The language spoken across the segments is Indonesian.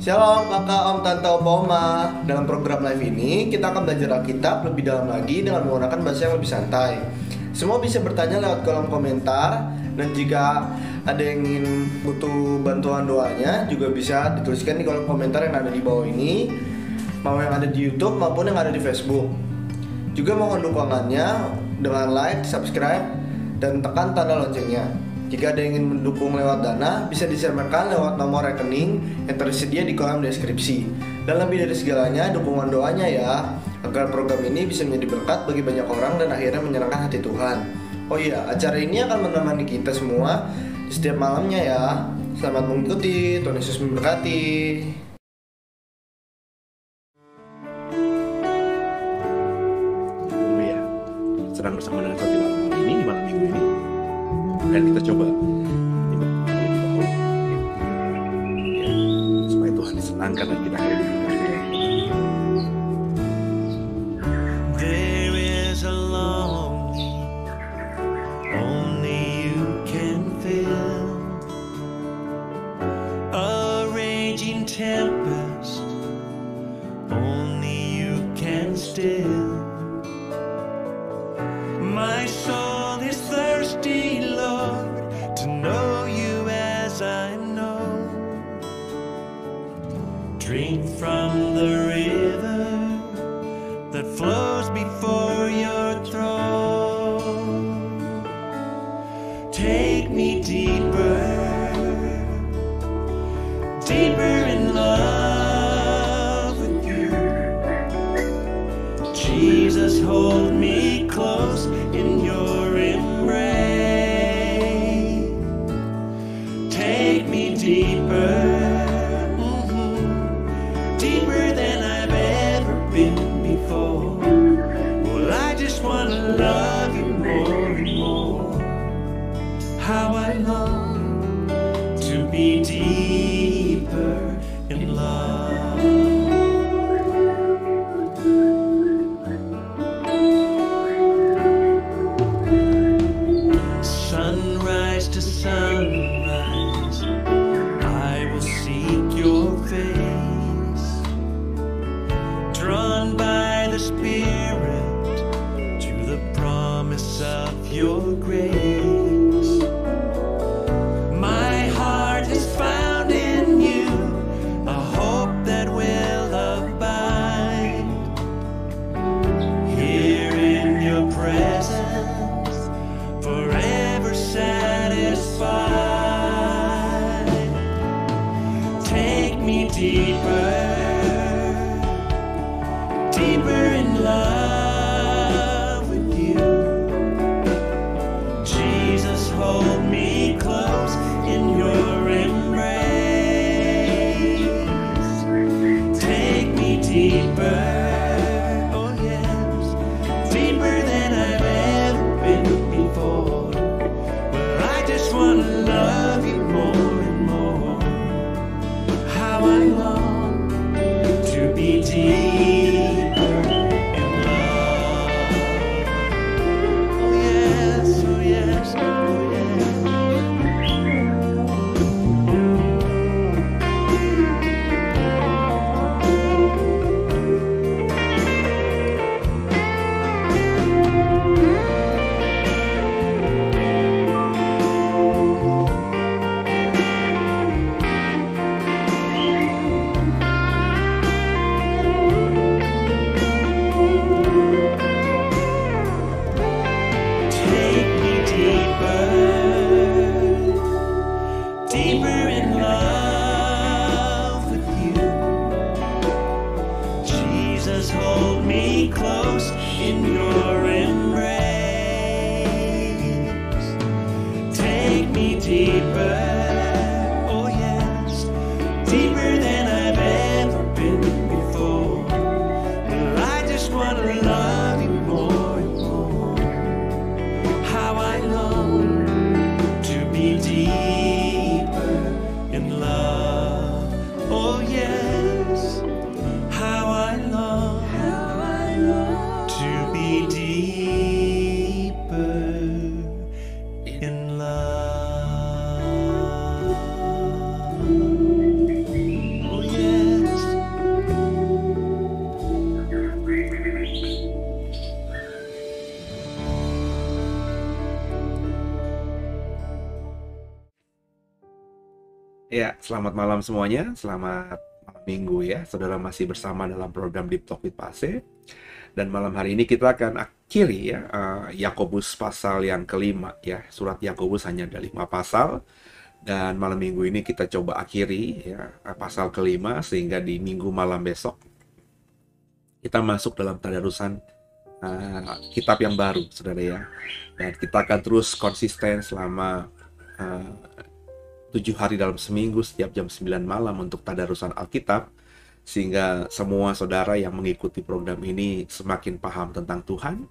Shalom kakak, om, tante, opa, oma. Dalam program live ini kita akan belajar Alkitab lebih dalam lagi dengan menggunakan bahasa yang lebih santai. Semua bisa bertanya lewat kolom komentar. Dan jika ada yang ingin butuh bantuan doanya juga bisa dituliskan di kolom komentar yang ada di bawah ini, mau yang ada di YouTube maupun yang ada di Facebook. Juga mohon dukungannya dengan like, subscribe, dan tekan tanda loncengnya. Jika ada yang ingin mendukung lewat dana, bisa disebarkan lewat nomor rekening yang tersedia di kolom deskripsi. Dan lebih dari segalanya, dukungan doanya ya, agar program ini bisa menjadi berkat bagi banyak orang dan akhirnya menyenangkan hati Tuhan. Oh iya, acara ini akan menemani kita semua di setiap malamnya ya. Selamat mengikuti, Tuhan Yesus memberkati. Haleluya. Sedang bersama dengan Soti malam ini, di malam minggu ini. Dan kita coba lebih dahulu ya, supaya Tuhan disenangkan dan kita hidup. There is a longing only you can fill, a raging tempest only you can still. My soul is thirsty, Lord, to know you as I know. Drink from the river that flows before your throne. Take me deeper, deeper in love with you. Jesus, hold me close in your embrace. Take me deeper, deeper than I've ever been before. Well, I just want to love you more and more. I long to be deeper in love. Sunrise to sunrise, I will seek your face. Drawn by the Spirit to the promise of your grace. My heart has found in you a hope that will abide. Here in your presence, forever satisfied. Take me deeper, deeper in love with you. Jesus, hold me close in your embrace. Take me deeper, oh yes, deeper than I've ever been before. Well, I just want to love you more and more. How I long to be deeper in love. Oh yes, oh yes, oh yes. Take me deeper, deeper in love with you. Jesus, hold me close in your embrace. Take me deeper, oh yes, deeper than I've ever been before. Well, I just want to love you more and more. How I long to be deeper in love. Oh yes, how I long to be deeper in love. Oh yes. Ya, selamat malam semuanya. Selamat malam minggu ya. Saudara masih bersama dalam program Deep Talk with Pase. Dan malam hari ini kita akan akhiri ya Yakobus pasal yang kelima ya. Surat Yakobus hanya ada 5 pasal. Dan malam minggu ini kita coba akhiri ya pasal kelima, sehingga di minggu malam besok kita masuk dalam tadarusan kitab yang baru, saudara ya. Dan kita akan terus konsisten selama 7 hari dalam seminggu setiap jam 9 malam untuk tadarusan Alkitab, sehingga semua saudara yang mengikuti program ini semakin paham tentang Tuhan,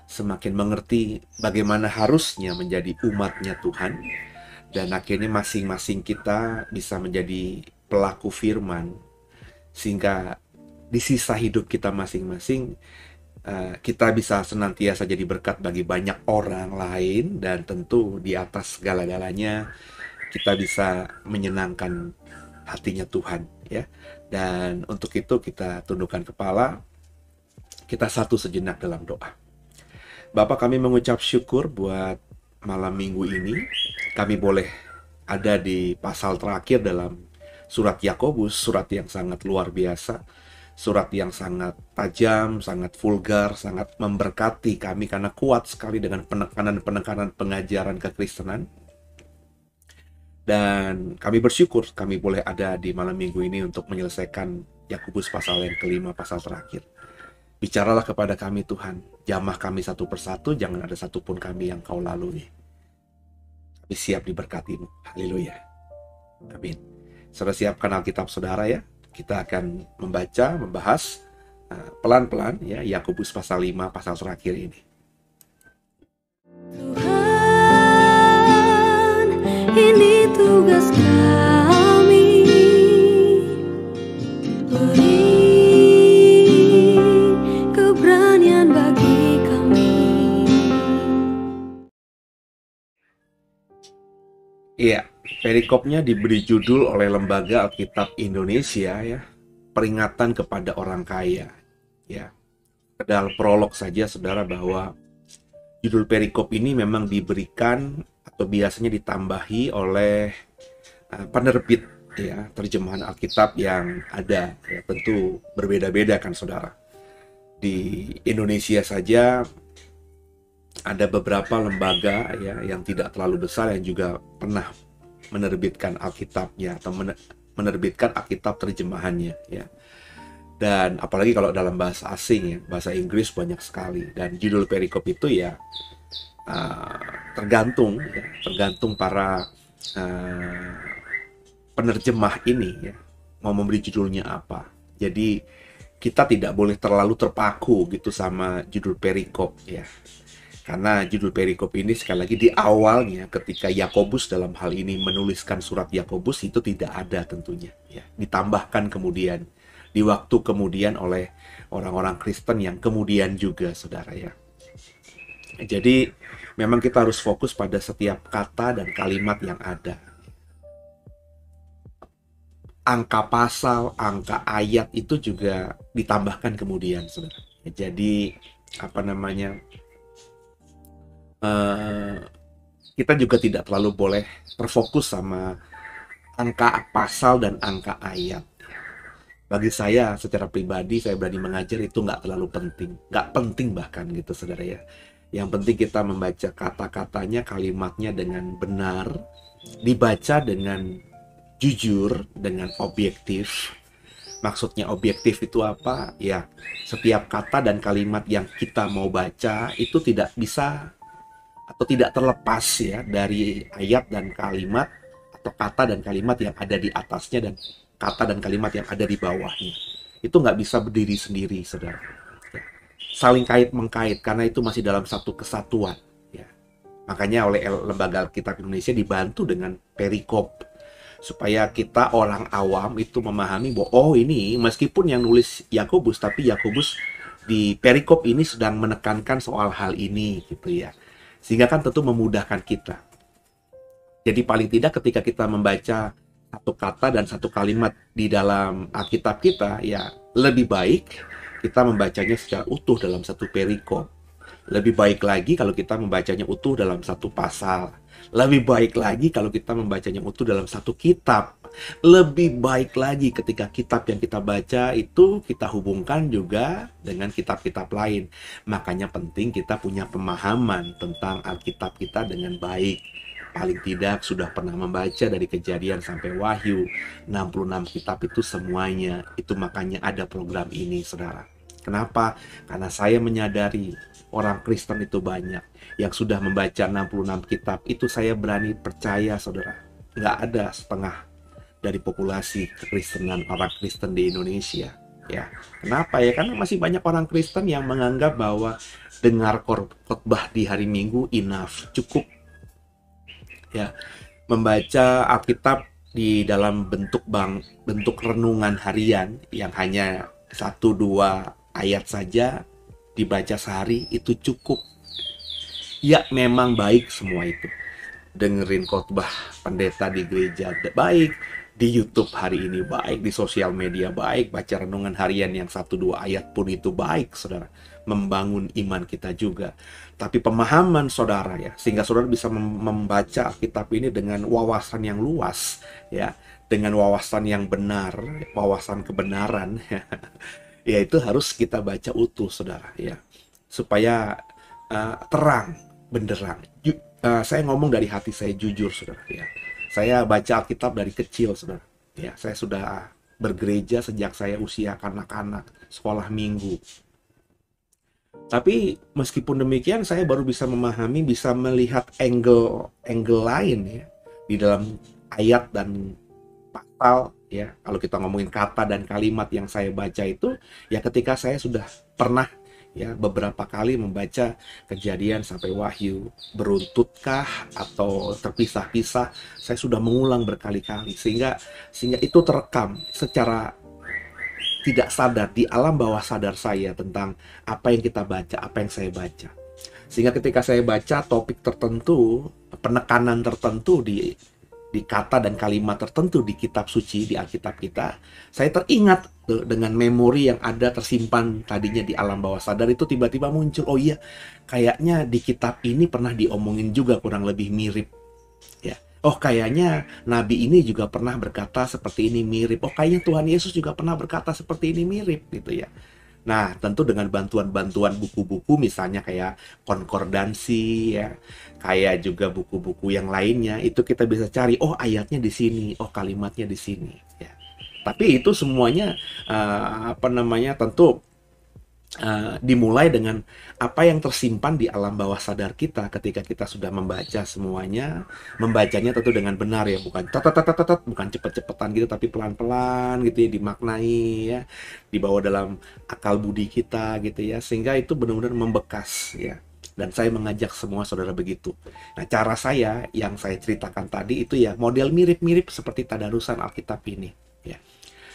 semakin mengerti bagaimana harusnya menjadi umatnya Tuhan, dan akhirnya masing-masing kita bisa menjadi pelaku firman, sehingga di sisa hidup kita masing-masing kita bisa senantiasa jadi berkat bagi banyak orang lain, dan tentu di atas segala-galanya kita bisa menyenangkan hatinya Tuhan ya. Dan untuk itu kita tundukkan kepala, kita satu sejenak dalam doa. Bapa, kami mengucap syukur buat malam minggu ini. Kami boleh ada di pasal terakhir dalam surat Yakobus, surat yang sangat luar biasa, surat yang sangat tajam, sangat vulgar, sangat memberkati kami karena kuat sekali dengan penekanan-penekanan pengajaran kekristenan. Dan kami bersyukur kami boleh ada di malam minggu ini untuk menyelesaikan Yakobus pasal yang kelima, pasal terakhir. Bicaralah kepada kami Tuhan, jamah kami satu persatu, jangan ada satupun kami yang Kau lalui. Kami siap diberkati-Mu. Haleluya. Amin. Saudara siapkan Alkitab saudara ya. Kita akan membaca, membahas pelan-pelan ya Yakobus pasal 5, pasal terakhir ini. Tuhan, Iya, perikopnya diberi judul oleh Lembaga Alkitab Indonesia ya, peringatan kepada orang kaya. Ya, dalam prolog saja saudara bahwa judul perikop ini memang diberikan atau biasanya ditambahi oleh penerbit ya, terjemahan Alkitab yang ada ya, tentu berbeda-beda kan saudara. Di Indonesia saja ada beberapa lembaga ya yang tidak terlalu besar yang juga pernah menerbitkan Alkitabnya atau menerbitkan Alkitab terjemahannya ya. Dan apalagi kalau dalam bahasa asing ya, bahasa Inggris banyak sekali. Dan judul perikop itu ya tergantung para penerjemah ini ya mau memberi judulnya apa. Jadi kita tidak boleh terlalu terpaku gitu sama judul perikop ya. Karena judul perikop ini sekali lagi di awalnya ketika Yakobus dalam hal ini menuliskan surat Yakobus itu tidak ada tentunya ya. Ditambahkan kemudian di waktu kemudian oleh orang-orang Kristen yang kemudian juga saudara ya. Jadi memang kita harus fokus pada setiap kata dan kalimat yang ada. Angka pasal, angka ayat itu juga ditambahkan kemudian saudara. Jadi apa namanya? Kita juga tidak terlalu boleh terfokus sama angka pasal dan angka ayat. Bagi saya secara pribadi, saya berani mengajar itu nggak terlalu penting. Nggak penting bahkan gitu saudara ya. Yang penting kita membaca kata-katanya, kalimatnya dengan benar, dibaca dengan jujur, dengan objektif. Maksudnya objektif itu apa? Ya, setiap kata dan kalimat yang kita mau baca itu tidak bisa atau tidak terlepas ya dari ayat dan kalimat atau kata dan kalimat yang ada di atasnya dan kata dan kalimat yang ada di bawahnya. Itu nggak bisa berdiri sendiri, saudara. Ya. Saling kait-mengkait karena itu masih dalam satu kesatuan. Ya. Makanya oleh Lembaga Alkitab Indonesia dibantu dengan perikop supaya kita orang awam itu memahami bahwa oh ini meskipun yang nulis Yakobus tapi Yakobus di perikop ini sedang menekankan soal hal ini gitu ya. Sehingga kan tentu memudahkan kita. Jadi paling tidak ketika kita membaca satu kata dan satu kalimat di dalam Alkitab kita, ya lebih baik kita membacanya secara utuh dalam satu perikop. Lebih baik lagi kalau kita membacanya utuh dalam satu pasal. Lebih baik lagi kalau kita membacanya utuh dalam satu kitab. Lebih baik lagi ketika kitab yang kita baca itu kita hubungkan juga dengan kitab-kitab lain. Makanya penting kita punya pemahaman tentang Alkitab kita dengan baik. Paling tidak sudah pernah membaca dari Kejadian sampai Wahyu. 66 kitab itu semuanya. Itu makanya ada program ini, saudara. Kenapa? Karena saya menyadari orang Kristen itu banyak yang sudah membaca 66 kitab. Itu saya berani percaya, saudara. Nggak ada setengah dari populasi kekristenan orang Kristen di Indonesia. Ya, kenapa ya? Karena masih banyak orang Kristen yang menganggap bahwa dengar khotbah di hari Minggu enough, cukup. Ya, membaca Alkitab di dalam bentuk renungan harian yang hanya 1-2 ayat saja dibaca sehari itu cukup. Ya, memang baik semua itu. Dengerin khotbah pendeta di gereja baik, di YouTube hari ini baik, di sosial media baik, baca renungan harian yang 1-2 ayat pun itu baik, saudara. Membangun iman kita juga. Tapi pemahaman saudara ya, sehingga saudara bisa membaca Alkitab ini dengan wawasan yang luas, ya, dengan wawasan yang benar, wawasan kebenaran, ya itu harus kita baca utuh, saudara, ya, supaya terang, benderang. Saya ngomong dari hati saya jujur, saudara, ya. Saya baca Alkitab dari kecil, saudara. Ya, saya sudah bergereja sejak saya usia kanak-kanak, sekolah minggu. Tapi meskipun demikian, saya baru bisa memahami, bisa melihat angle lain ya di dalam ayat dan pasal ya. Kalau kita ngomongin kata dan kalimat yang saya baca itu, ya ketika saya sudah pernah ya beberapa kali membaca Kejadian sampai Wahyu, beruntutkah atau terpisah-pisah, saya sudah mengulang berkali-kali sehingga itu terekam secara tidak sadar di alam bawah sadar saya tentang apa yang kita baca, apa yang saya baca. Sehingga ketika saya baca topik tertentu, penekanan tertentu di di kata dan kalimat tertentu di kitab suci, di Alkitab kita, saya teringat tuh dengan memori yang ada tersimpan tadinya di alam bawah sadar itu tiba-tiba muncul, oh iya, kayaknya di kitab ini pernah diomongin juga kurang lebih mirip. Ya. Oh kayaknya Nabi ini juga pernah berkata seperti ini mirip. Oh kayaknya Tuhan Yesus juga pernah berkata seperti ini mirip gitu ya. Nah, tentu dengan bantuan-bantuan buku-buku misalnya kayak konkordansi ya, kayak juga buku-buku yang lainnya, itu kita bisa cari, oh ayatnya di sini, oh kalimatnya di sini ya. Tapi itu semuanya tentu dimulai dengan apa yang tersimpan di alam bawah sadar kita ketika kita sudah membaca semuanya, membacanya tentu dengan benar ya, bukan bukan cepet-cepetan gitu, tapi pelan-pelan gitu ya, dimaknai ya, dibawa dalam akal budi kita gitu ya, sehingga itu benar-benar membekas ya. Dan saya mengajak semua saudara begitu. Nah, cara saya yang saya ceritakan tadi itu ya model mirip-mirip seperti tadarusan Alkitab ini ya.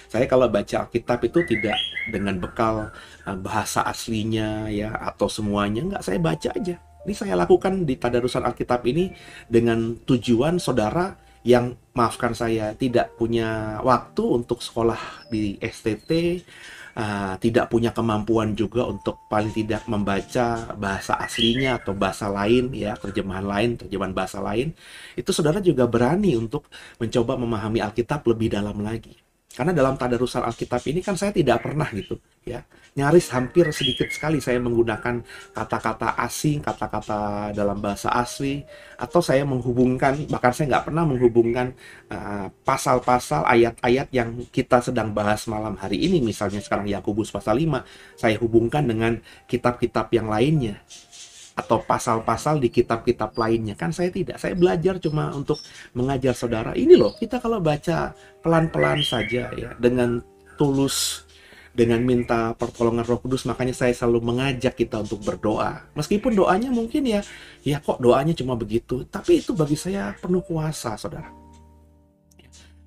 Saya kalau baca Alkitab itu tidak dengan bekal bahasa aslinya ya atau semuanya, enggak, saya baca aja. Ini saya lakukan di tadarusan Alkitab ini dengan tujuan saudara yang, maafkan saya, tidak punya waktu untuk sekolah di STT, tidak punya kemampuan juga untuk paling tidak membaca bahasa aslinya atau bahasa lain ya, terjemahan bahasa lain, itu saudara juga berani untuk mencoba memahami Alkitab lebih dalam lagi. Karena dalam tadarusan Alkitab ini kan saya tidak pernah gitu ya, nyaris hampir sedikit sekali saya menggunakan kata-kata asing, kata-kata dalam bahasa asli, atau saya menghubungkan, bahkan saya nggak pernah menghubungkan pasal-pasal, ayat-ayat yang kita sedang bahas malam hari ini, misalnya sekarang Yakobus pasal 5, saya hubungkan dengan kitab-kitab yang lainnya atau pasal-pasal di kitab-kitab lainnya. Kan saya tidak, saya belajar cuma untuk mengajar saudara, ini loh, kita kalau baca pelan-pelan saja ya, dengan tulus, dengan minta pertolongan Roh Kudus. Makanya saya selalu mengajak kita untuk berdoa, meskipun doanya mungkin ya kok doanya cuma begitu, tapi itu bagi saya penuh kuasa, saudara.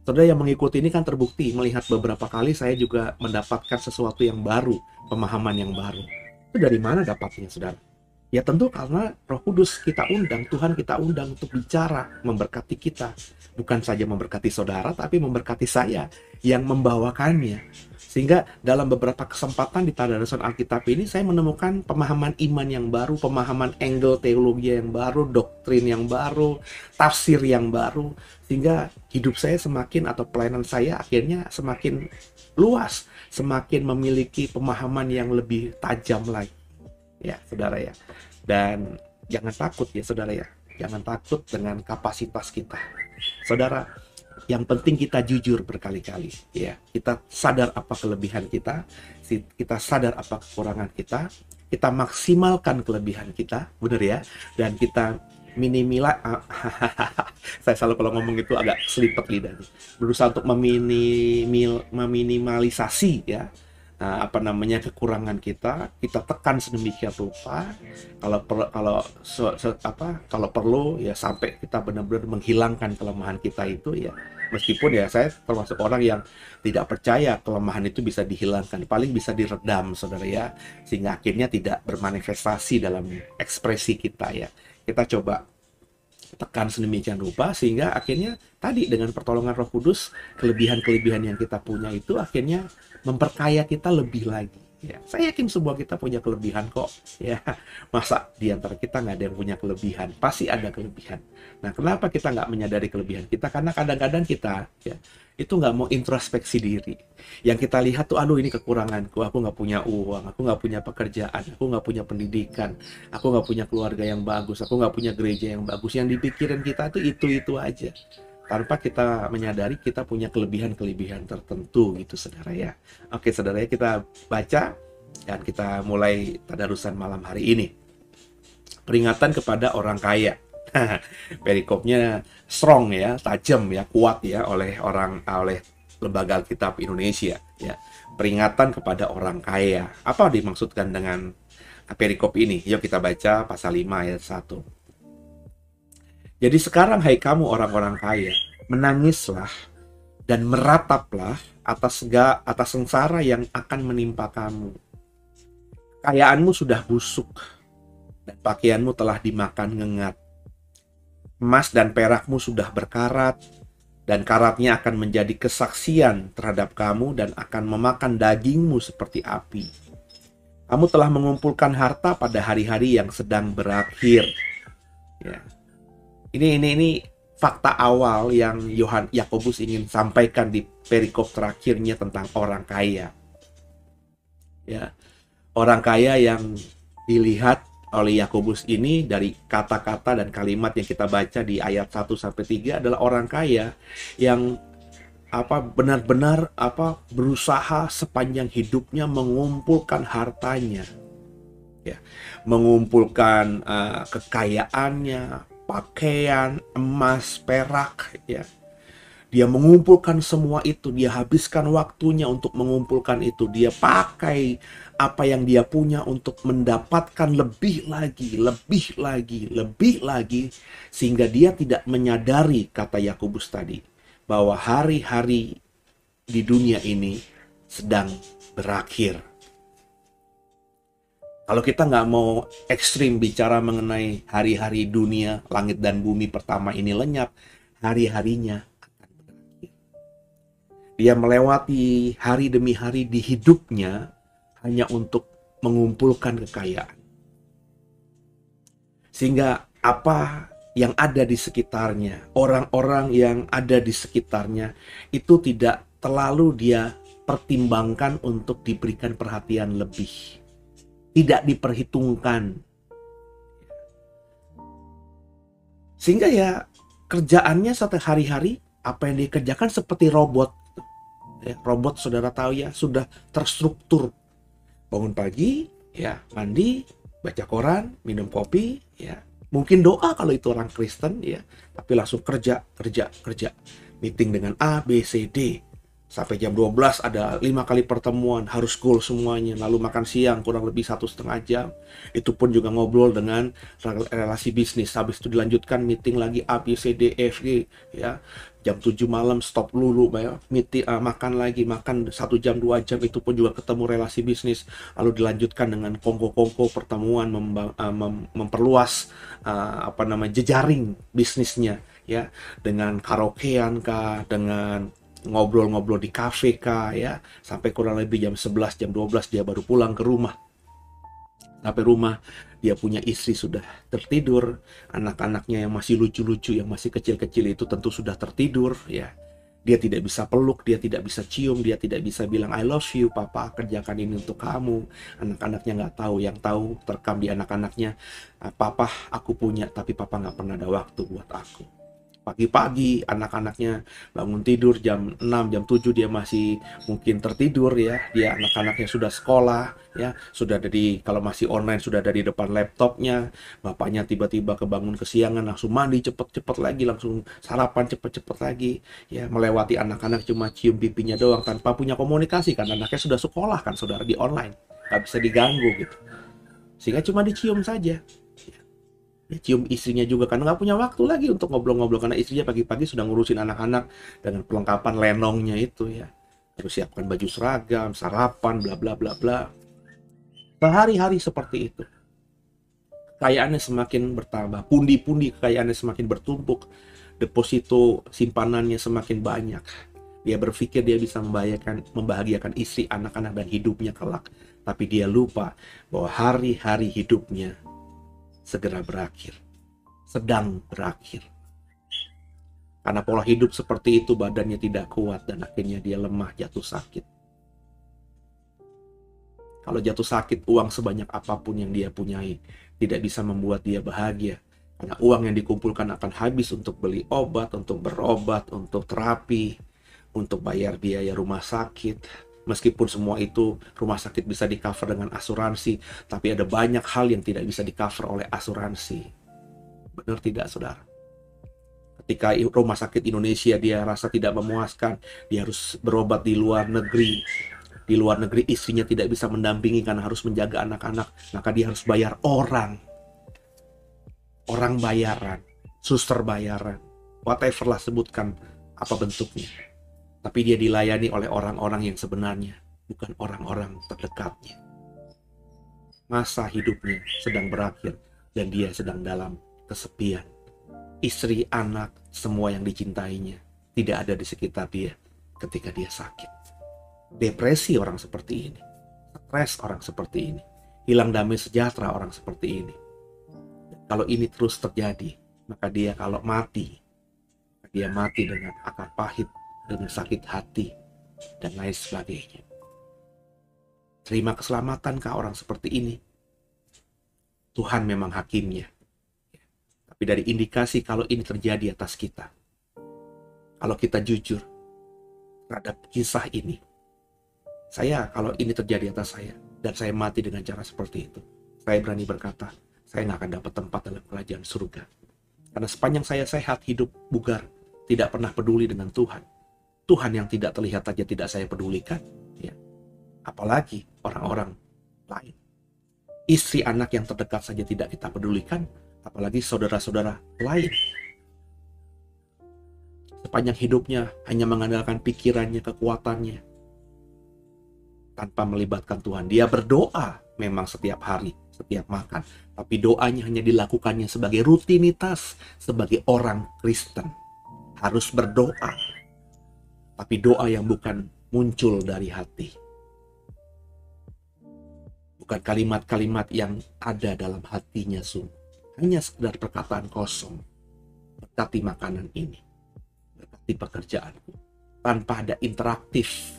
Saudara yang mengikuti ini kan terbukti, melihat beberapa kali saya juga mendapatkan sesuatu yang baru, pemahaman yang baru. Itu dari mana dapatnya, saudara? Ya tentu karena Roh Kudus kita undang, Tuhan kita undang untuk bicara, memberkati kita. Bukan saja memberkati saudara, tapi memberkati saya yang membawakannya. Sehingga dalam beberapa kesempatan di tadarusan Alkitab ini, saya menemukan pemahaman iman yang baru, pemahaman angle teologi yang baru, doktrin yang baru, tafsir yang baru. Sehingga hidup saya semakin, atau pelayanan saya akhirnya semakin luas, semakin memiliki pemahaman yang lebih tajam lagi. Ya, saudara ya. Dan jangan takut ya, saudara ya. Jangan takut dengan kapasitas kita. Saudara, yang penting kita jujur berkali-kali ya. Kita sadar apa kelebihan kita, kita sadar apa kekurangan kita maksimalkan kelebihan kita, benar ya. Dan kita saya selalu kalau ngomong itu agak selipet lidah nih. Berusaha untuk meminimalisasi ya, kekurangan kita tekan sedemikian rupa, kalau perlu ya sampai kita benar-benar menghilangkan kelemahan kita itu ya. Meskipun ya saya termasuk orang yang tidak percaya kelemahan itu bisa dihilangkan, paling bisa diredam, saudara ya, sehingga akhirnya tidak bermanifestasi dalam ekspresi kita ya. Kita coba tekan sedemikian rupa sehingga akhirnya tadi dengan pertolongan Roh Kudus, kelebihan-kelebihan yang kita punya itu akhirnya memperkaya kita lebih lagi ya. Saya yakin semua kita punya kelebihan kok ya. Masa di antara kita nggak ada yang punya kelebihan? Pasti ada kelebihan. Nah, kenapa kita nggak menyadari kelebihan kita? Karena kadang-kadang kita ya itu nggak mau introspeksi diri. Yang kita lihat tuh, aduh ini kekuranganku, aku nggak punya uang, aku nggak punya pekerjaan, aku nggak punya pendidikan, aku nggak punya keluarga yang bagus, aku nggak punya gereja yang bagus. Yang dipikirin kita tuh itu aja, tanpa kita menyadari kita punya kelebihan-kelebihan tertentu gitu, saudara ya. Oke, saudara ya, kita baca dan kita mulai tadarusan malam hari ini. Peringatan kepada orang kaya. Perikopnya strong ya, tajam ya, kuat ya oleh Lembaga Alkitab Indonesia ya. Peringatan kepada orang kaya. Apa dimaksudkan dengan perikop ini? Yuk kita baca pasal 5 ayat 1. Jadi sekarang hai kamu orang-orang kaya, menangislah dan merataplah atas sengsara yang akan menimpa kamu. Kekayaanmu sudah busuk dan pakaianmu telah dimakan ngengat. Emas dan perakmu sudah berkarat dan karatnya akan menjadi kesaksian terhadap kamu dan akan memakan dagingmu seperti api. Kamu telah mengumpulkan harta pada hari-hari yang sedang berakhir. Ya. Ini fakta awal yang Yakobus ingin sampaikan di perikop terakhirnya tentang orang kaya. Ya, orang kaya yang dilihat oleh Yakobus ini dari kata-kata dan kalimat yang kita baca di ayat 1 sampai 3 adalah orang kaya yang benar-benar berusaha sepanjang hidupnya mengumpulkan hartanya. Ya, mengumpulkan kekayaannya, pakaian, emas, perak, ya. Dia mengumpulkan semua itu, dia habiskan waktunya untuk mengumpulkan itu. Dia pakai apa yang dia punya untuk mendapatkan lebih lagi, sehingga dia tidak menyadari, kata Yakobus tadi, bahwa hari-hari di dunia ini sedang berakhir. Kalau kita nggak mau ekstrim bicara mengenai hari-hari dunia, langit dan bumi pertama ini lenyap, hari-harinya dia melewati hari demi hari di hidupnya hanya untuk mengumpulkan kekayaan. Sehingga apa yang ada di sekitarnya, orang-orang yang ada di sekitarnya, itu tidak terlalu dia pertimbangkan untuk diberikan perhatian lebih. Tidak diperhitungkan. Sehingga ya kerjaannya setiap hari-hari, apa yang dikerjakan seperti robot. Ya, robot saudara tahu ya, sudah terstruktur. Bangun pagi, ya mandi, baca koran, minum kopi, ya mungkin doa kalau itu orang Kristen, ya, tapi langsung kerja. Meeting dengan A, B, C, D. Sampai jam 12 ada 5 kali pertemuan, harus goal semuanya. Lalu makan siang kurang lebih 1,5 jam. Itu pun juga ngobrol dengan relasi bisnis. Habis itu dilanjutkan meeting lagi A, B, C, D, E, F, G, ya. Jam 7 malam stop dulu, ya. Meeting, makan lagi, makan 1 jam 2 jam, itu pun juga ketemu relasi bisnis. Lalu dilanjutkan dengan kongko-kongko pertemuan, memperluas jejaring bisnisnya, ya, dengan karaokean kah, dengan ngobrol-ngobrol di kafe kah, ya, sampai kurang lebih jam 11, jam 12 dia baru pulang ke rumah. Sampai rumah dia punya istri sudah tertidur, anak-anaknya yang masih lucu-lucu, yang masih kecil-kecil itu tentu sudah tertidur, ya. Dia tidak bisa peluk, dia tidak bisa cium, dia tidak bisa bilang I love you, papa kerjakan ini untuk kamu. Anak-anaknya nggak tahu, yang tahu terekam di anak-anaknya, papa aku punya tapi papa nggak pernah ada waktu buat aku. Pagi-pagi anak-anaknya bangun tidur jam 6, jam 7 dia masih mungkin tertidur, ya. Dia anak-anaknya sudah sekolah, ya, sudah kalau masih online sudah ada di depan laptopnya. Bapaknya tiba-tiba kebangun kesiangan, langsung mandi cepet-cepet lagi, langsung sarapan cepet-cepet lagi, ya, melewati anak-anak cuma cium pipinya doang tanpa punya komunikasi, karena anaknya sudah sekolah kan saudara, di online, nggak bisa diganggu gitu, sehingga cuma dicium saja. Dia cium istrinya juga karena nggak punya waktu lagi untuk ngobrol-ngobrol, karena istrinya pagi-pagi sudah ngurusin anak-anak dengan perlengkapan lenongnya itu, ya. Terus siapkan baju seragam, sarapan, bla bla bla bla. Sehari-hari seperti itu. Kekayaannya semakin bertambah, pundi-pundi kekayaannya semakin bertumpuk, deposito simpanannya semakin banyak. Dia berpikir dia bisa membahagiakan istri, anak-anak, dan hidupnya kelak. Tapi dia lupa bahwa hari-hari hidupnya segera berakhir, sedang berakhir. Karena pola hidup seperti itu, badannya tidak kuat dan akhirnya dia lemah, jatuh sakit. Kalau jatuh sakit, uang sebanyak apapun yang dia punyai tidak bisa membuat dia bahagia. Karena uang yang dikumpulkan akan habis untuk beli obat, untuk berobat, untuk terapi, untuk bayar biaya rumah sakit. Meskipun semua itu rumah sakit bisa di-cover dengan asuransi, tapi ada banyak hal yang tidak bisa di-cover oleh asuransi. Benar tidak, saudara? Ketika rumah sakit Indonesia dia rasa tidak memuaskan, dia harus berobat di luar negeri. Di luar negeri istrinya tidak bisa mendampingi karena harus menjaga anak-anak, maka dia harus bayar orang bayaran, suster bayaran, whatever lah sebutkan apa bentuknya. Tapi dia dilayani oleh orang-orang yang sebenarnya bukan orang-orang terdekatnya. Masa hidupnya sedang berakhir dan dia sedang dalam kesepian. Istri, anak, semua yang dicintainya tidak ada di sekitar dia ketika dia sakit. Depresi orang seperti ini, stres orang seperti ini, hilang damai sejahtera orang seperti ini. Kalau ini terus terjadi, maka dia kalau mati, dia mati dengan akar pahit, dengan sakit hati, dan lain sebagainya. Terima keselamatankah orang seperti ini? Tuhan memang hakimnya. Tapi dari indikasi kalau ini terjadi atas kita, kalau kita jujur terhadap kisah ini, kalau ini terjadi atas saya, dan saya mati dengan cara seperti itu, saya berani berkata, saya nggak akan dapat tempat dalam kerajaan surga. Karena sepanjang saya sehat, hidup, bugar, tidak pernah peduli dengan Tuhan. Tuhan yang tidak terlihat saja tidak saya pedulikan. Ya. Apalagi orang-orang lain. Istri anak yang terdekat saja tidak kita pedulikan, apalagi saudara-saudara lain. Sepanjang hidupnya hanya mengandalkan pikirannya, kekuatannya, tanpa melibatkan Tuhan. Dia berdoa memang setiap hari, setiap makan, tapi doanya hanya dilakukannya sebagai rutinitas, sebagai orang Kristen. Harus berdoa, tapi doa yang bukan muncul dari hati. Bukan kalimat-kalimat yang ada dalam hatinya sungguh. Hanya sekedar perkataan kosong. Berkati makanan ini, berkati pekerjaanku. Tanpa ada interaktif,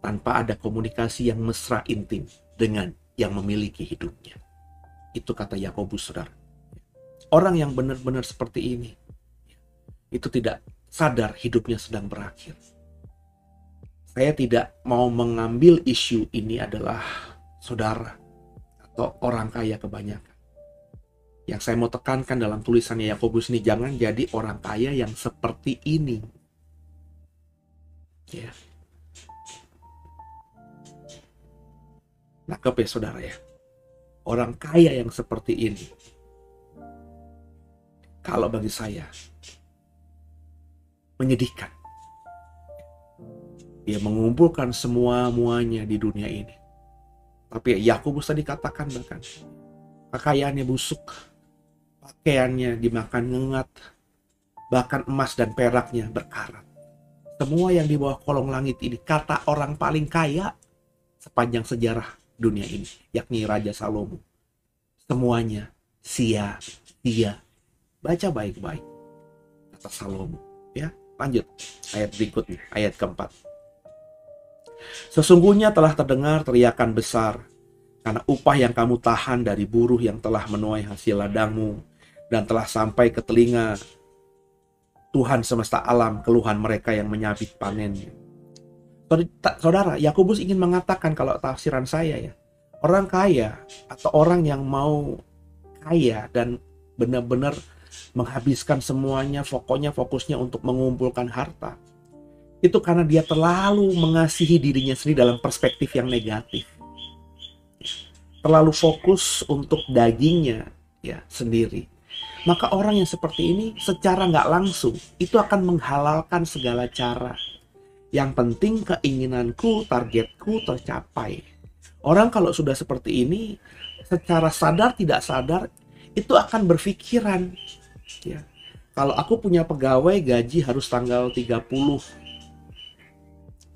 tanpa ada komunikasi yang mesra intim dengan yang memiliki hidupnya. Itu kata Yakobus, saudara. Orang yang benar-benar seperti ini, itu tidak sadar hidupnya sedang berakhir. Saya tidak mau mengambil isu ini adalah saudara atau orang kaya kebanyakan. Yang saya mau tekankan dalam tulisannya Yakobus ini, jangan jadi orang kaya yang seperti ini. Ya. Nangkep ya saudara ya. Orang kaya yang seperti ini, kalau bagi saya menyedihkan. Dia mengumpulkan semua-muanya di dunia ini. Tapi Yakobus tadi katakan bahkan kekayaannya busuk, pakaiannya dimakan ngengat, bahkan emas dan peraknya berkarat. Semua yang di bawah kolong langit ini, kata orang paling kaya sepanjang sejarah dunia ini, yakni Raja Salomo. Semuanya sia-sia. Baca baik-baik kata Salomo. Ya, lanjut ayat berikutnya, ayat keempat. Sesungguhnya telah terdengar teriakan besar karena upah yang kamu tahan dari buruh yang telah menuai hasil ladangmu, dan telah sampai ke telinga Tuhan semesta alam keluhan mereka yang menyabit panennya. Saudara, Yakobus ingin mengatakan, kalau tafsiran saya ya, orang kaya atau orang yang mau kaya dan benar-benar menghabiskan semuanya, pokoknya fokusnya untuk mengumpulkan harta, itu karena dia terlalu mengasihi dirinya sendiri dalam perspektif yang negatif. Terlalu fokus untuk dagingnya ya sendiri. Maka orang yang seperti ini secara nggak langsung itu akan menghalalkan segala cara. Yang penting keinginanku, targetku tercapai. Orang kalau sudah seperti ini, secara sadar tidak sadar itu akan berpikiran, ya, kalau aku punya pegawai gaji harus tanggal 30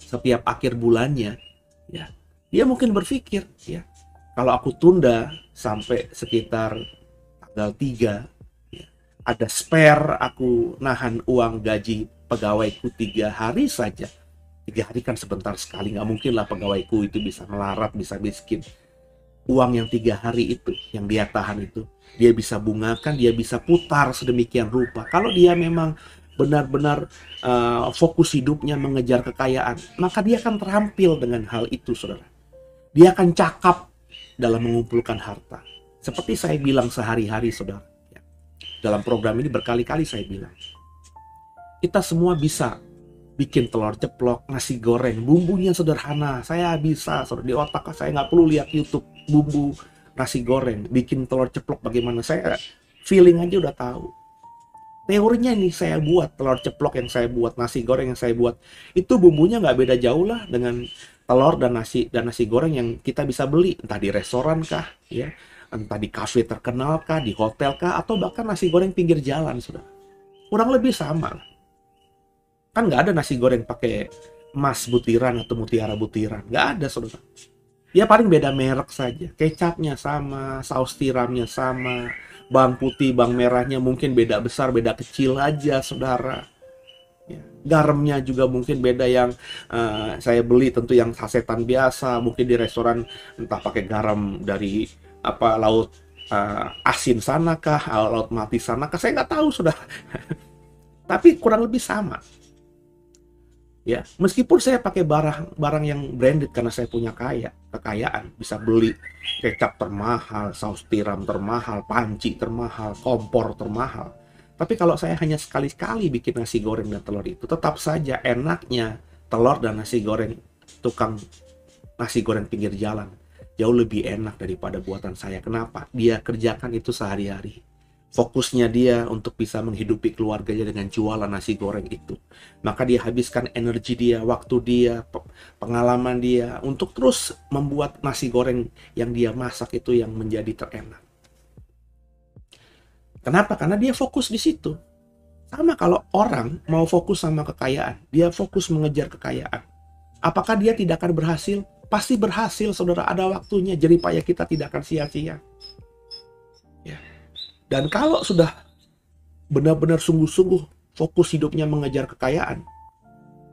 setiap akhir bulannya, ya, dia mungkin berpikir, ya, kalau aku tunda sampai sekitar tanggal 3, ya, ada spare, aku nahan uang gaji pegawaiku 3 hari saja. 3 hari kan sebentar sekali, nggak mungkin lah pegawaiku itu bisa melarat, bisa miskin. Uang yang 3 hari itu, yang dia tahan itu, dia bisa bungakan, dia bisa putar sedemikian rupa. Kalau dia memang benar-benar fokus hidupnya mengejar kekayaan, maka dia akan terampil dengan hal itu, saudara. Dia akan cakap dalam mengumpulkan harta. Seperti saya bilang sehari-hari, saudara. Dalam program ini berkali-kali saya bilang, kita semua bisa bikin telur ceplok, nasi goreng, bumbunya sederhana. Saya bisa, saudara, di otak saya nggak perlu lihat YouTube bumbu nasi goreng, bikin telur ceplok bagaimana, saya feeling aja udah tahu. Teorinya ini saya buat, telur ceplok yang saya buat, nasi goreng yang saya buat, itu bumbunya nggak beda jauh lah dengan telur dan nasi goreng yang kita bisa beli, entah di restoran kah, ya, entah di kafe terkenal kah, di hotel kah, atau bahkan nasi goreng pinggir jalan, saudara. Kurang lebih sama lah. Kan nggak ada nasi goreng pakai emas butiran atau mutiara butiran. Nggak ada, saudara. Ya paling beda merek saja. Kecapnya sama, saus tiramnya sama, bawang putih, bawang merahnya mungkin beda besar, beda kecil aja, saudara. Ya. Garamnya juga mungkin beda, yang saya beli tentu yang sasetan biasa, mungkin di restoran entah pakai garam dari laut asin sanakah, laut mati sanakah, saya nggak tahu, saudara. Tapi kurang lebih sama. Ya, meskipun saya pakai barang yang branded karena saya punya kekayaan, bisa beli kecap termahal, saus tiram termahal, panci termahal, kompor termahal. Tapi kalau saya hanya sekali-kali bikin nasi goreng dan telur itu, tetap saja enaknya telur dan nasi goreng tukang nasi goreng pinggir jalan jauh lebih enak daripada buatan saya. Kenapa? Dia kerjakan itu sehari-hari. Fokusnya dia untuk bisa menghidupi keluarganya dengan jualan nasi goreng itu. Maka dia habiskan energi dia, waktu dia, pengalaman dia untuk terus membuat nasi goreng yang dia masak itu yang menjadi terenak. Kenapa? Karena dia fokus di situ. Sama kalau orang mau fokus sama kekayaan, dia fokus mengejar kekayaan. Apakah dia tidak akan berhasil? Pasti berhasil, saudara. Ada waktunya, jerih payah kita tidak akan sia-sia. Ya. Dan kalau sudah benar-benar sungguh-sungguh fokus hidupnya mengejar kekayaan,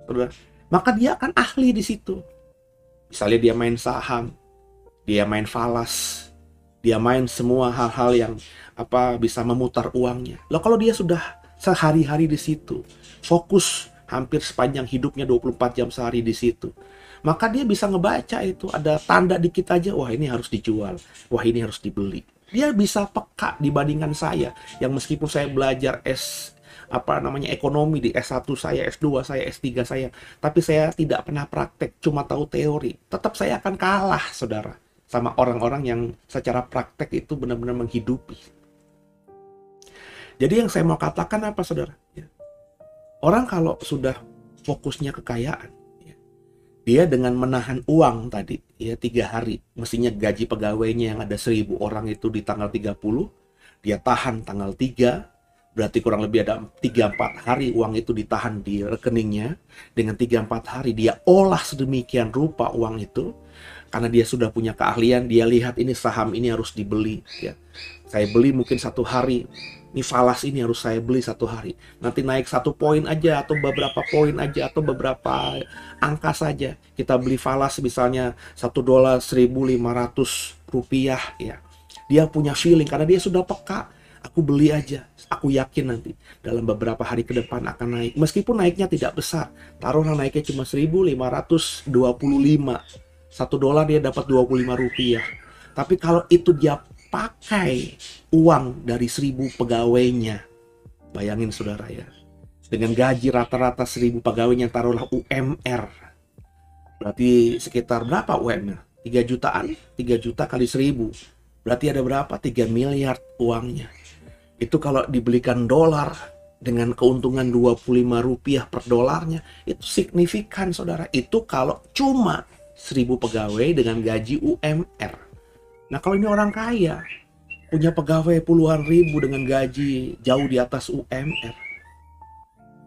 saudara, maka dia akan ahli di situ. Misalnya dia main saham, dia main falas, dia main semua hal-hal yang bisa memutar uangnya. Loh, kalau dia sudah sehari-hari di situ, fokus hampir sepanjang hidupnya 24 jam sehari di situ, maka dia bisa ngebaca itu, ada tanda dikit aja, wah ini harus dijual, wah ini harus dibeli. Dia bisa peka dibandingkan saya yang meskipun saya belajar ekonomi di S1 saya, S2 saya, S3 saya, tapi saya tidak pernah praktek, cuma tahu teori. Tetap saya akan kalah, saudara, sama orang-orang yang secara praktek itu benar-benar menghidupi. Jadi yang saya mau katakan apa, saudara? Orang kalau sudah fokusnya kekayaan, dia dengan menahan uang tadi, 3 hari, mestinya gaji pegawainya yang ada 1.000 orang itu di tanggal 30, dia tahan tanggal 3, berarti kurang lebih ada 3-4 hari uang itu ditahan di rekeningnya. Dengan 3-4 hari dia olah sedemikian rupa uang itu, karena dia sudah punya keahlian, dia lihat ini saham ini harus dibeli. Ya. Saya beli mungkin 1 hari, ini falas ini harus saya beli 1 hari. Nanti naik 1 poin aja, atau beberapa poin aja, atau beberapa angka saja. Kita beli falas misalnya $1 1.500 rupiah. Ya. Dia punya feeling karena dia sudah peka. Aku beli aja, aku yakin nanti dalam beberapa hari ke depan akan naik. Meskipun naiknya tidak besar, taruhlah naiknya cuma 1.525. $1 dia dapat 25 rupiah. Tapi kalau itu dia pakai uang dari 1.000 pegawainya, bayangin saudara ya, dengan gaji rata-rata 1.000 pegawainya, taruhlah UMR, berarti sekitar berapa UMR? 3 jutaan, 3 juta kali 1.000, berarti ada berapa? 3 miliar uangnya. Itu kalau dibelikan dolar dengan keuntungan 25 rupiah per dolarnya, itu signifikan, saudara. Itu kalau cuma 1.000 pegawai dengan gaji UMR. Nah, kalau ini orang kaya, punya pegawai puluhan ribu dengan gaji jauh di atas UMR,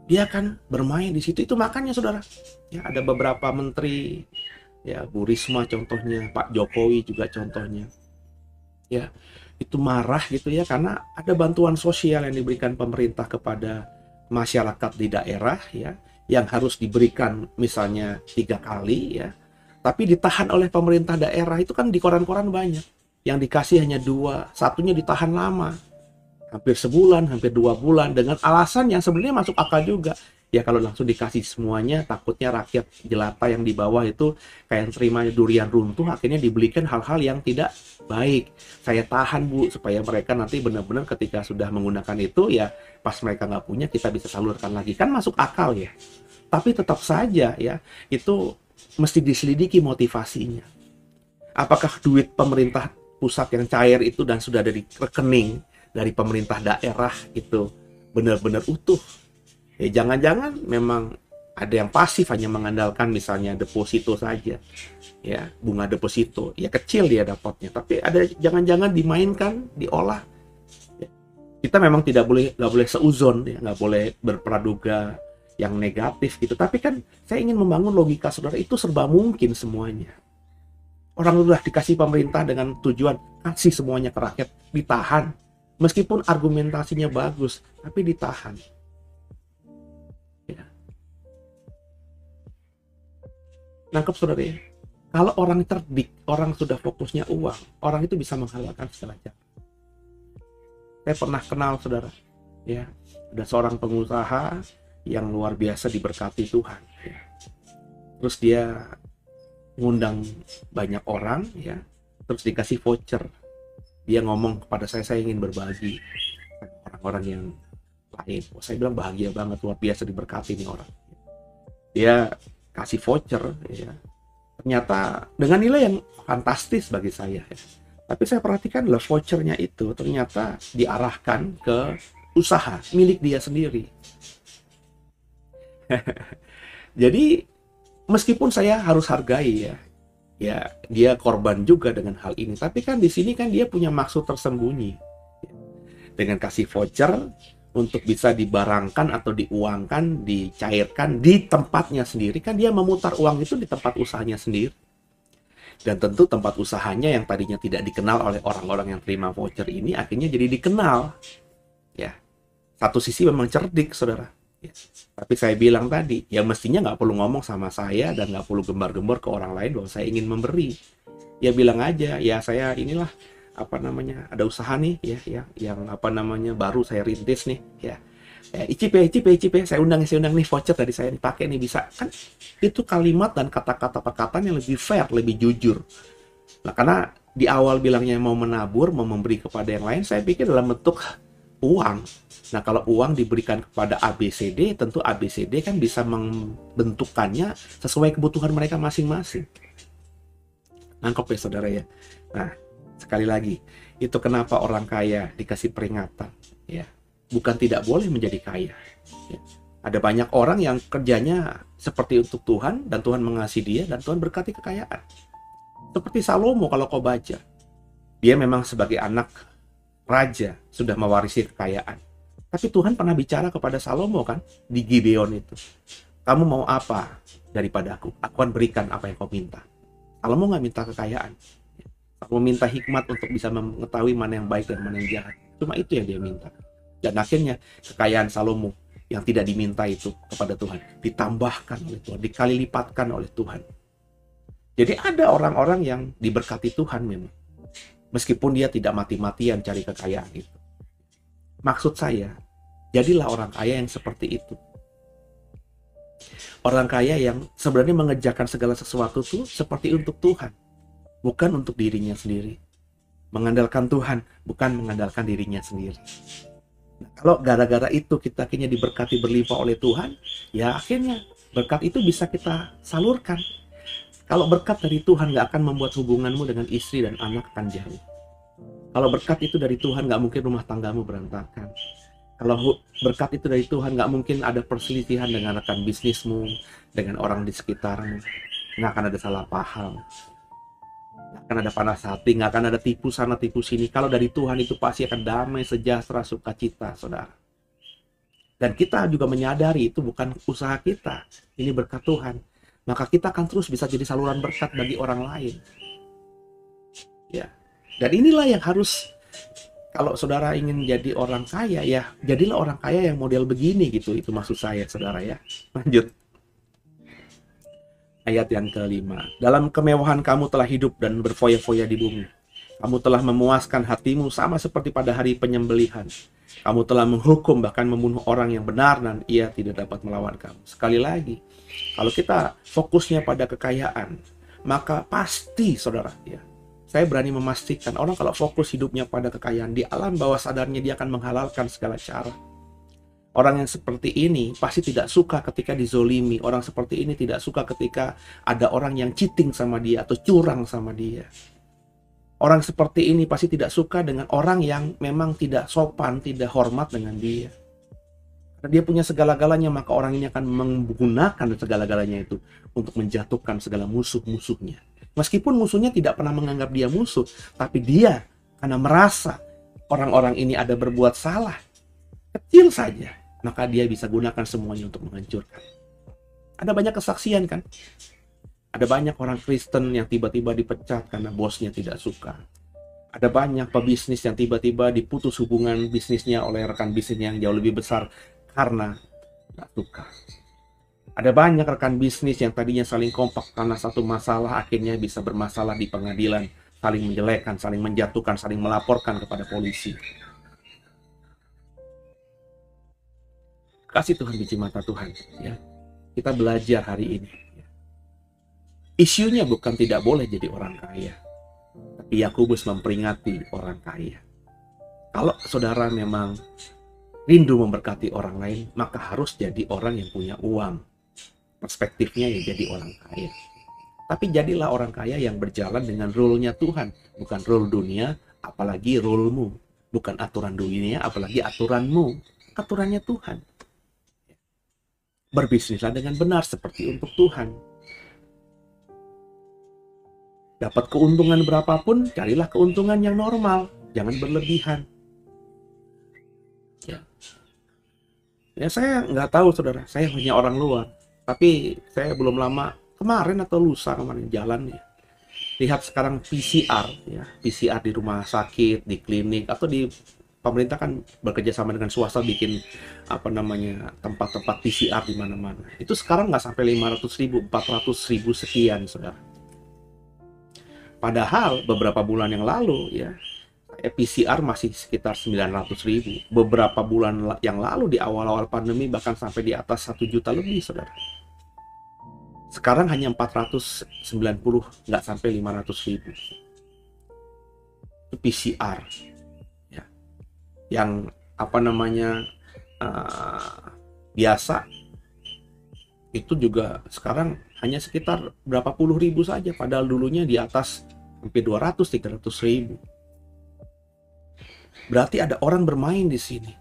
dia akan bermain di situ. Itu makanya, saudara, ya ada beberapa menteri, ya Bu Risma contohnya, Pak Jokowi juga contohnya, ya itu marah gitu ya, karena ada bantuan sosial yang diberikan pemerintah kepada masyarakat di daerah, ya, yang harus diberikan misalnya 3 kali, ya. Tapi ditahan oleh pemerintah daerah. Itu kan di koran-koran banyak. Yang dikasih hanya 2, satunya ditahan lama. Hampir sebulan, hampir 2 bulan. Dengan alasan yang sebenarnya masuk akal juga. Ya kalau langsung dikasih semuanya, takutnya rakyat jelata yang di bawah itu kayak terima durian runtuh, akhirnya dibelikan hal-hal yang tidak baik. Saya tahan, Bu, supaya mereka nanti benar-benar ketika sudah menggunakan itu, ya pas mereka nggak punya, kita bisa salurkan lagi. Kan masuk akal ya. Tapi tetap saja ya, itu mesti diselidiki motivasinya. Apakah duit pemerintah pusat yang cair itu dan sudah ada di rekening dari pemerintah daerah itu benar-benar utuh? Ya jangan-jangan memang ada yang pasif, hanya mengandalkan misalnya deposito saja. Ya, bunga deposito. Ya kecil dia dapatnya, tapi ada jangan-jangan dimainkan, diolah. Ya. Kita memang nggak boleh seuzon, ya, nggak boleh berpraduga yang negatif gitu. Tapi kan saya ingin membangun logika saudara, itu serba mungkin semuanya. Orang udah dikasih pemerintah dengan tujuan kasih semuanya ke rakyat, ditahan. Meskipun argumentasinya bagus, tapi ditahan. Ya. Nangkep saudara ya? Kalau orang cerdik, orang sudah fokusnya uang, orang itu bisa menghalalkan segala cara. Saya pernah kenal saudara, ya, ada seorang pengusaha yang luar biasa diberkati Tuhan. Ya. Terus dia ngundang banyak orang, ya, terus dikasih voucher. Dia ngomong kepada saya ingin berbagi dengan orang-orang yang lain. Saya bilang bahagia banget, luar biasa diberkati nih orang. Dia kasih voucher, ya. Ternyata dengan nilai yang fantastis bagi saya. Ya. Tapi saya perhatikan lah vouchernya itu ternyata diarahkan ke usaha milik dia sendiri. Jadi meskipun saya harus hargai ya dia korban juga dengan hal ini. Tapi kan di sini kan dia punya maksud tersembunyi. Dengan kasih voucher untuk bisa dibarangkan atau diuangkan, dicairkan di tempatnya sendiri, kan dia memutar uang itu di tempat usahanya sendiri. Dan tentu tempat usahanya yang tadinya tidak dikenal oleh orang-orang yang terima voucher ini akhirnya jadi dikenal. Ya, satu sisi memang cerdik, saudara. Ya. Tapi saya bilang tadi, ya mestinya nggak perlu ngomong sama saya dan nggak perlu gembar-gembor ke orang lain bahwa saya ingin memberi. Ya bilang aja, ya saya inilah ada usaha nih, ya yang baru saya rintis nih, ya. Icip ya, saya undang nih voucher dari saya dipakai nih, bisa kan? Itu kalimat dan kata-kata perkataan yang lebih fair, lebih jujur. Nah, karena di awal bilangnya mau menabur, mau memberi kepada yang lain, saya pikir dalam bentuk uang. Nah, kalau uang diberikan kepada ABCD, tentu ABCD kan bisa membentukannya sesuai kebutuhan mereka masing-masing. Nangkep ya saudara ya. Nah, sekali lagi, itu kenapa orang kaya dikasih peringatan, ya. Bukan tidak boleh menjadi kaya. Ya. Ada banyak orang yang kerjanya seperti untuk Tuhan, dan Tuhan mengasihi dia, dan Tuhan berkati kekayaan. Seperti Salomo kalau kau baca. Dia memang sebagai anak raja, sudah mewarisi kekayaan. Tapi Tuhan pernah bicara kepada Salomo kan, di Gibeon itu. Kamu mau apa daripadaku? Aku akan berikan apa yang kau minta. Salomo nggak minta kekayaan. Salomo minta hikmat untuk bisa mengetahui mana yang baik dan mana yang jahat. Cuma itu yang dia minta. Dan akhirnya kekayaan Salomo yang tidak diminta itu kepada Tuhan ditambahkan oleh Tuhan, dikali lipatkan oleh Tuhan. Jadi ada orang-orang yang diberkati Tuhan memang, meskipun dia tidak mati-matian cari kekayaan itu. Maksud saya, jadilah orang kaya yang seperti itu. Orang kaya yang sebenarnya mengerjakan segala sesuatu itu seperti untuk Tuhan, bukan untuk dirinya sendiri. Mengandalkan Tuhan, bukan mengandalkan dirinya sendiri. Nah, kalau gara-gara itu kita akhirnya diberkati berlimpah oleh Tuhan, ya akhirnya berkat itu bisa kita salurkan. Kalau berkat dari Tuhan nggak akan membuat hubunganmu dengan istri dan anak akan jauh. Kalau berkat itu dari Tuhan, nggak mungkin rumah tanggamu berantakan. Kalau berkat itu dari Tuhan, nggak mungkin ada perselisihan dengan rekan bisnismu, dengan orang di sekitarmu. Nggak akan ada salah paham. Nggak akan ada panas hati, nggak akan ada tipu sana tipu sini. Kalau dari Tuhan itu pasti akan damai, sejahtera, sukacita, saudara. Dan kita juga menyadari itu bukan usaha kita, ini berkat Tuhan. Maka kita akan terus bisa jadi saluran berkat bagi orang lain. Ya. Dan inilah yang harus, kalau saudara ingin jadi orang kaya, ya jadilah orang kaya yang model begini gitu. Itu maksud saya, saudara ya. Lanjut. Ayat yang kelima. Dalam kemewahan kamu telah hidup dan berfoya-foya di bumi. Kamu telah memuaskan hatimu sama seperti pada hari penyembelihan. Kamu telah menghukum bahkan membunuh orang yang benar dan ia tidak dapat melawan kamu. Sekali lagi, kalau kita fokusnya pada kekayaan, maka pasti saudara ya. Saya berani memastikan orang kalau fokus hidupnya pada kekayaan, di alam bawah sadarnya dia akan menghalalkan segala cara. Orang yang seperti ini pasti tidak suka ketika dizolimi. Orang seperti ini tidak suka ketika ada orang yang cheating sama dia atau curang sama dia. Orang seperti ini pasti tidak suka dengan orang yang memang tidak sopan, tidak hormat dengan dia. Karena dia punya segala-galanya, maka orang ini akan menggunakan segala-galanya itu untuk menjatuhkan segala musuh-musuhnya. Meskipun musuhnya tidak pernah menganggap dia musuh, tapi dia karena merasa orang-orang ini ada berbuat salah, kecil saja, maka dia bisa gunakan semuanya untuk menghancurkan. Ada banyak kesaksian kan? Ada banyak orang Kristen yang tiba-tiba dipecat karena bosnya tidak suka. Ada banyak pebisnis yang tiba-tiba diputus hubungan bisnisnya oleh rekan bisnis yang jauh lebih besar karena tidak suka. Ada banyak rekan bisnis yang tadinya saling kompak karena satu masalah akhirnya bisa bermasalah di pengadilan, saling menjelekkan, saling menjatuhkan, saling melaporkan kepada polisi. Kasih Tuhan biji mata Tuhan, ya. Kita belajar hari ini. Isunya bukan tidak boleh jadi orang kaya, tapi Yakobus memperingati orang kaya. Kalau saudara memang rindu memberkati orang lain, maka harus jadi orang yang punya uang. Perspektifnya ya jadi orang kaya. Tapi jadilah orang kaya yang berjalan dengan rule-nya Tuhan, bukan rule dunia, apalagi rule-mu. Bukan aturan dunia, apalagi aturanmu. Aturannya Tuhan. Berbisnislah dengan benar seperti untuk Tuhan. Dapat keuntungan berapapun, carilah keuntungan yang normal, jangan berlebihan. Ya saya nggak tahu saudara, saya hanya orang luar. Tapi saya belum lama, kemarin atau lusa kemarin jalan ya. Lihat sekarang PCR, ya PCR di rumah sakit, di klinik, atau di pemerintah kan bekerja sama dengan swasta bikin tempat-tempat PCR di mana-mana. Itu sekarang nggak sampai 500.000, 400.000 sekian, saudara. Padahal beberapa bulan yang lalu ya PCR masih sekitar 900.000. Beberapa bulan yang lalu di awal-awal pandemi bahkan sampai di atas 1 juta lebih, saudara. Sekarang hanya 490, nggak sampai 500.000. Itu PCR. Yang biasa itu juga sekarang hanya sekitar berapa puluh ribu saja, padahal dulunya di atas hampir 200-300 ribu. Berarti ada orang bermain di sini.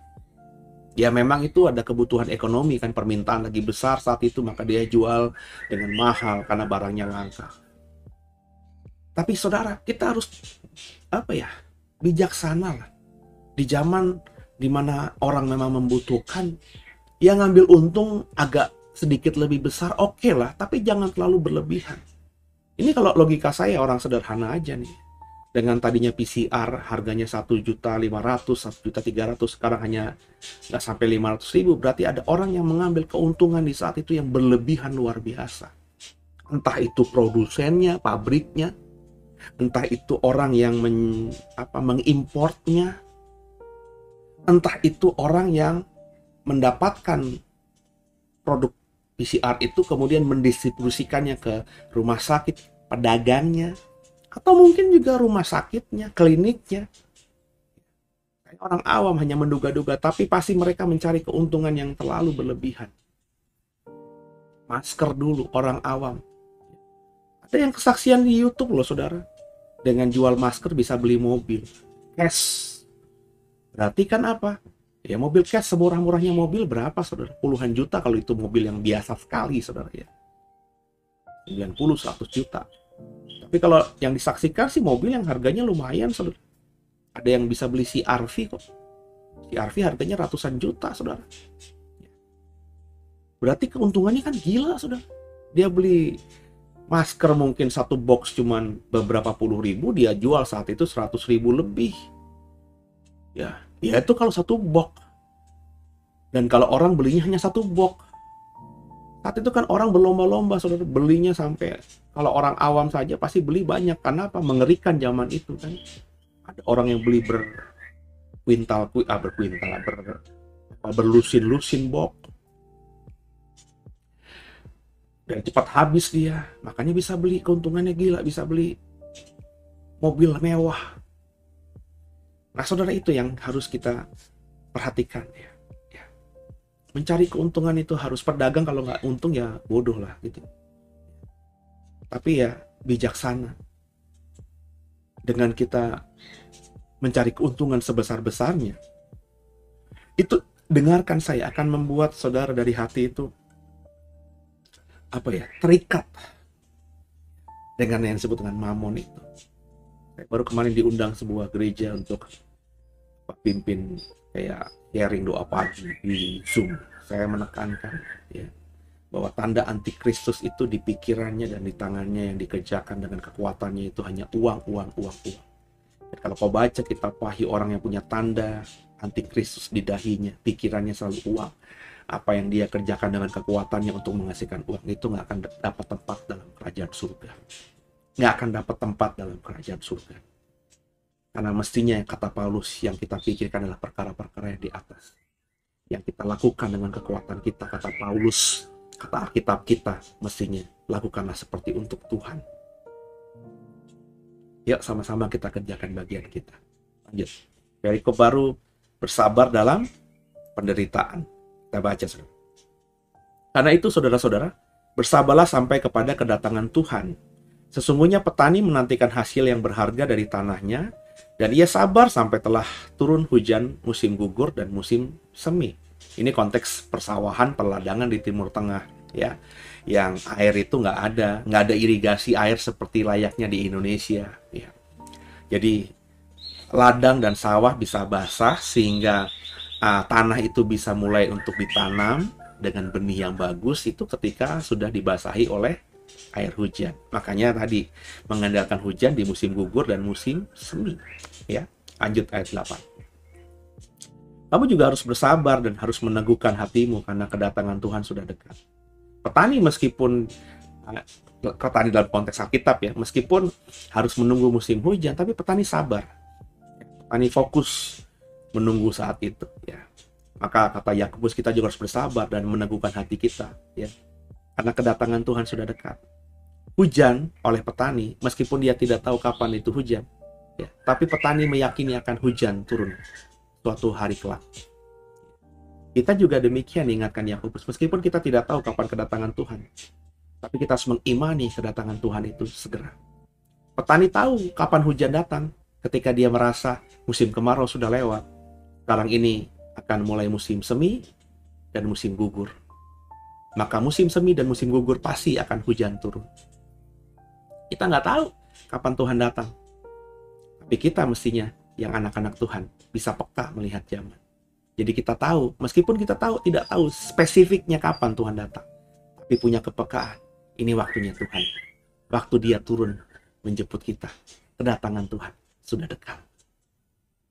Ya memang itu ada kebutuhan ekonomi kan, permintaan lagi besar saat itu, maka dia jual dengan mahal karena barangnya langka. Tapi saudara, kita harus bijaksana lah. Di zaman dimana orang memang membutuhkan, ya ngambil untung agak sedikit lebih besar, oke lah, tapi jangan terlalu berlebihan. Ini kalau logika saya orang sederhana aja nih. Dengan tadinya PCR harganya 1.500.000, 1.300.000, sekarang hanya nggak sampai 500.000, berarti ada orang yang mengambil keuntungan di saat itu yang berlebihan luar biasa. Entah itu produsennya, pabriknya, entah itu orang yang mengimportnya, entah itu orang yang mendapatkan produk PCR itu kemudian mendistribusikannya ke rumah sakit, pedagangnya, atau mungkin juga rumah sakitnya, kliniknya. Orang awam hanya menduga-duga, tapi pasti mereka mencari keuntungan yang terlalu berlebihan. Masker dulu, orang awam. Ada yang kesaksian di YouTube loh saudara, dengan jual masker bisa beli mobil cash. Berarti kan apa? Ya mobil cash, semurah-murahnya mobil berapa saudara? Puluhan juta kalau itu mobil yang biasa sekali saudara ya. 90-100 juta. Tapi kalau yang disaksikan sih mobil yang harganya lumayan saudara. Ada yang bisa beli CR-V kok. CR-V harganya ratusan juta saudara. Berarti keuntungannya kan gila saudara. Dia beli masker mungkin satu box cuman beberapa puluh ribu, dia jual saat itu 100.000 lebih. Ya itu kalau satu box. Dan kalau orang belinya hanya satu box. Saat itu kan orang berlomba-lomba saudara, belinya sampai, kalau orang awam saja pasti beli banyak. Karena apa? Mengerikan zaman itu kan. Ada orang yang beli berlusin-lusin box. Dan cepat habis dia. Makanya bisa beli, keuntungannya gila, bisa beli mobil mewah. Nah saudara, itu yang harus kita perhatikan ya. Mencari keuntungan itu harus, pedagang kalau nggak untung ya bodoh lah gitu. Tapi ya bijaksana. Dengan kita mencari keuntungan sebesar-besarnya, itu dengarkan saya akan membuat saudara dari hati itu terikat dengan yang disebut dengan mamon itu. Saya baru kemarin diundang sebuah gereja untuk pimpin kayak sharing doa pagi di Zoom, saya menekankan ya bahwa tanda antikristus itu di pikirannya dan di tangannya yang dikerjakan dengan kekuatannya itu hanya uang, uang, uang, uang. Dan kalau kau baca kitab Wahyu, orang yang punya tanda antikristus di dahinya, pikirannya selalu uang. Apa yang dia kerjakan dengan kekuatannya untuk menghasilkan uang itu nggak akan dapat tempat dalam kerajaan surga. Nggak akan dapat tempat dalam kerajaan surga. Karena mestinya kata Paulus yang kita pikirkan adalah perkara-perkara yang di atas. Yang kita lakukan dengan kekuatan kita, kata Paulus, kata Alkitab kita, mestinya lakukanlah seperti untuk Tuhan. Yuk sama-sama kita kerjakan bagian kita. Lanjut. Perikop baru, bersabar dalam penderitaan. Kita baca, saudara. Karena itu, saudara-saudara, bersabarlah sampai kepada kedatangan Tuhan. Sesungguhnya petani menantikan hasil yang berharga dari tanahnya, dan ia sabar sampai telah turun hujan musim gugur dan musim semi. Ini konteks persawahan, perladangan di Timur Tengah, ya, yang air itu nggak ada irigasi air seperti layaknya di Indonesia, ya. Jadi ladang dan sawah bisa basah sehingga tanah itu bisa mulai untuk ditanam dengan benih yang bagus itu ketika sudah dibasahi oleh air hujan. Makanya tadi mengandalkan hujan di musim gugur dan musim semi. Ya, lanjut ayat 8. Kamu juga harus bersabar dan harus meneguhkan hatimu karena kedatangan Tuhan sudah dekat. Petani meskipun petani dalam konteks Alkitab ya, meskipun harus menunggu musim hujan, tapi petani sabar. Petani fokus menunggu saat itu ya. Maka kata Yakobus, kita juga harus bersabar dan meneguhkan hati kita ya. Karena kedatangan Tuhan sudah dekat. Hujan oleh petani meskipun dia tidak tahu kapan itu hujan ya, tapi petani meyakini akan hujan turun suatu hari kelak. Kita juga demikian, ingatkan Yakobus, meskipun kita tidak tahu kapan kedatangan Tuhan, tapi kita harus mengimani kedatangan Tuhan itu segera. Petani tahu kapan hujan datang ketika dia merasa musim kemarau sudah lewat. Sekarang ini akan mulai musim semi dan musim gugur. Maka musim semi dan musim gugur pasti akan hujan turun. Kita nggak tahu kapan Tuhan datang. Tapi kita mestinya yang anak-anak Tuhan bisa peka melihat zaman. Jadi kita tahu, meskipun kita tidak tahu spesifiknya kapan Tuhan datang, tapi punya kepekaan. Ini waktunya Tuhan. Waktu Dia turun menjemput kita. Kedatangan Tuhan sudah dekat.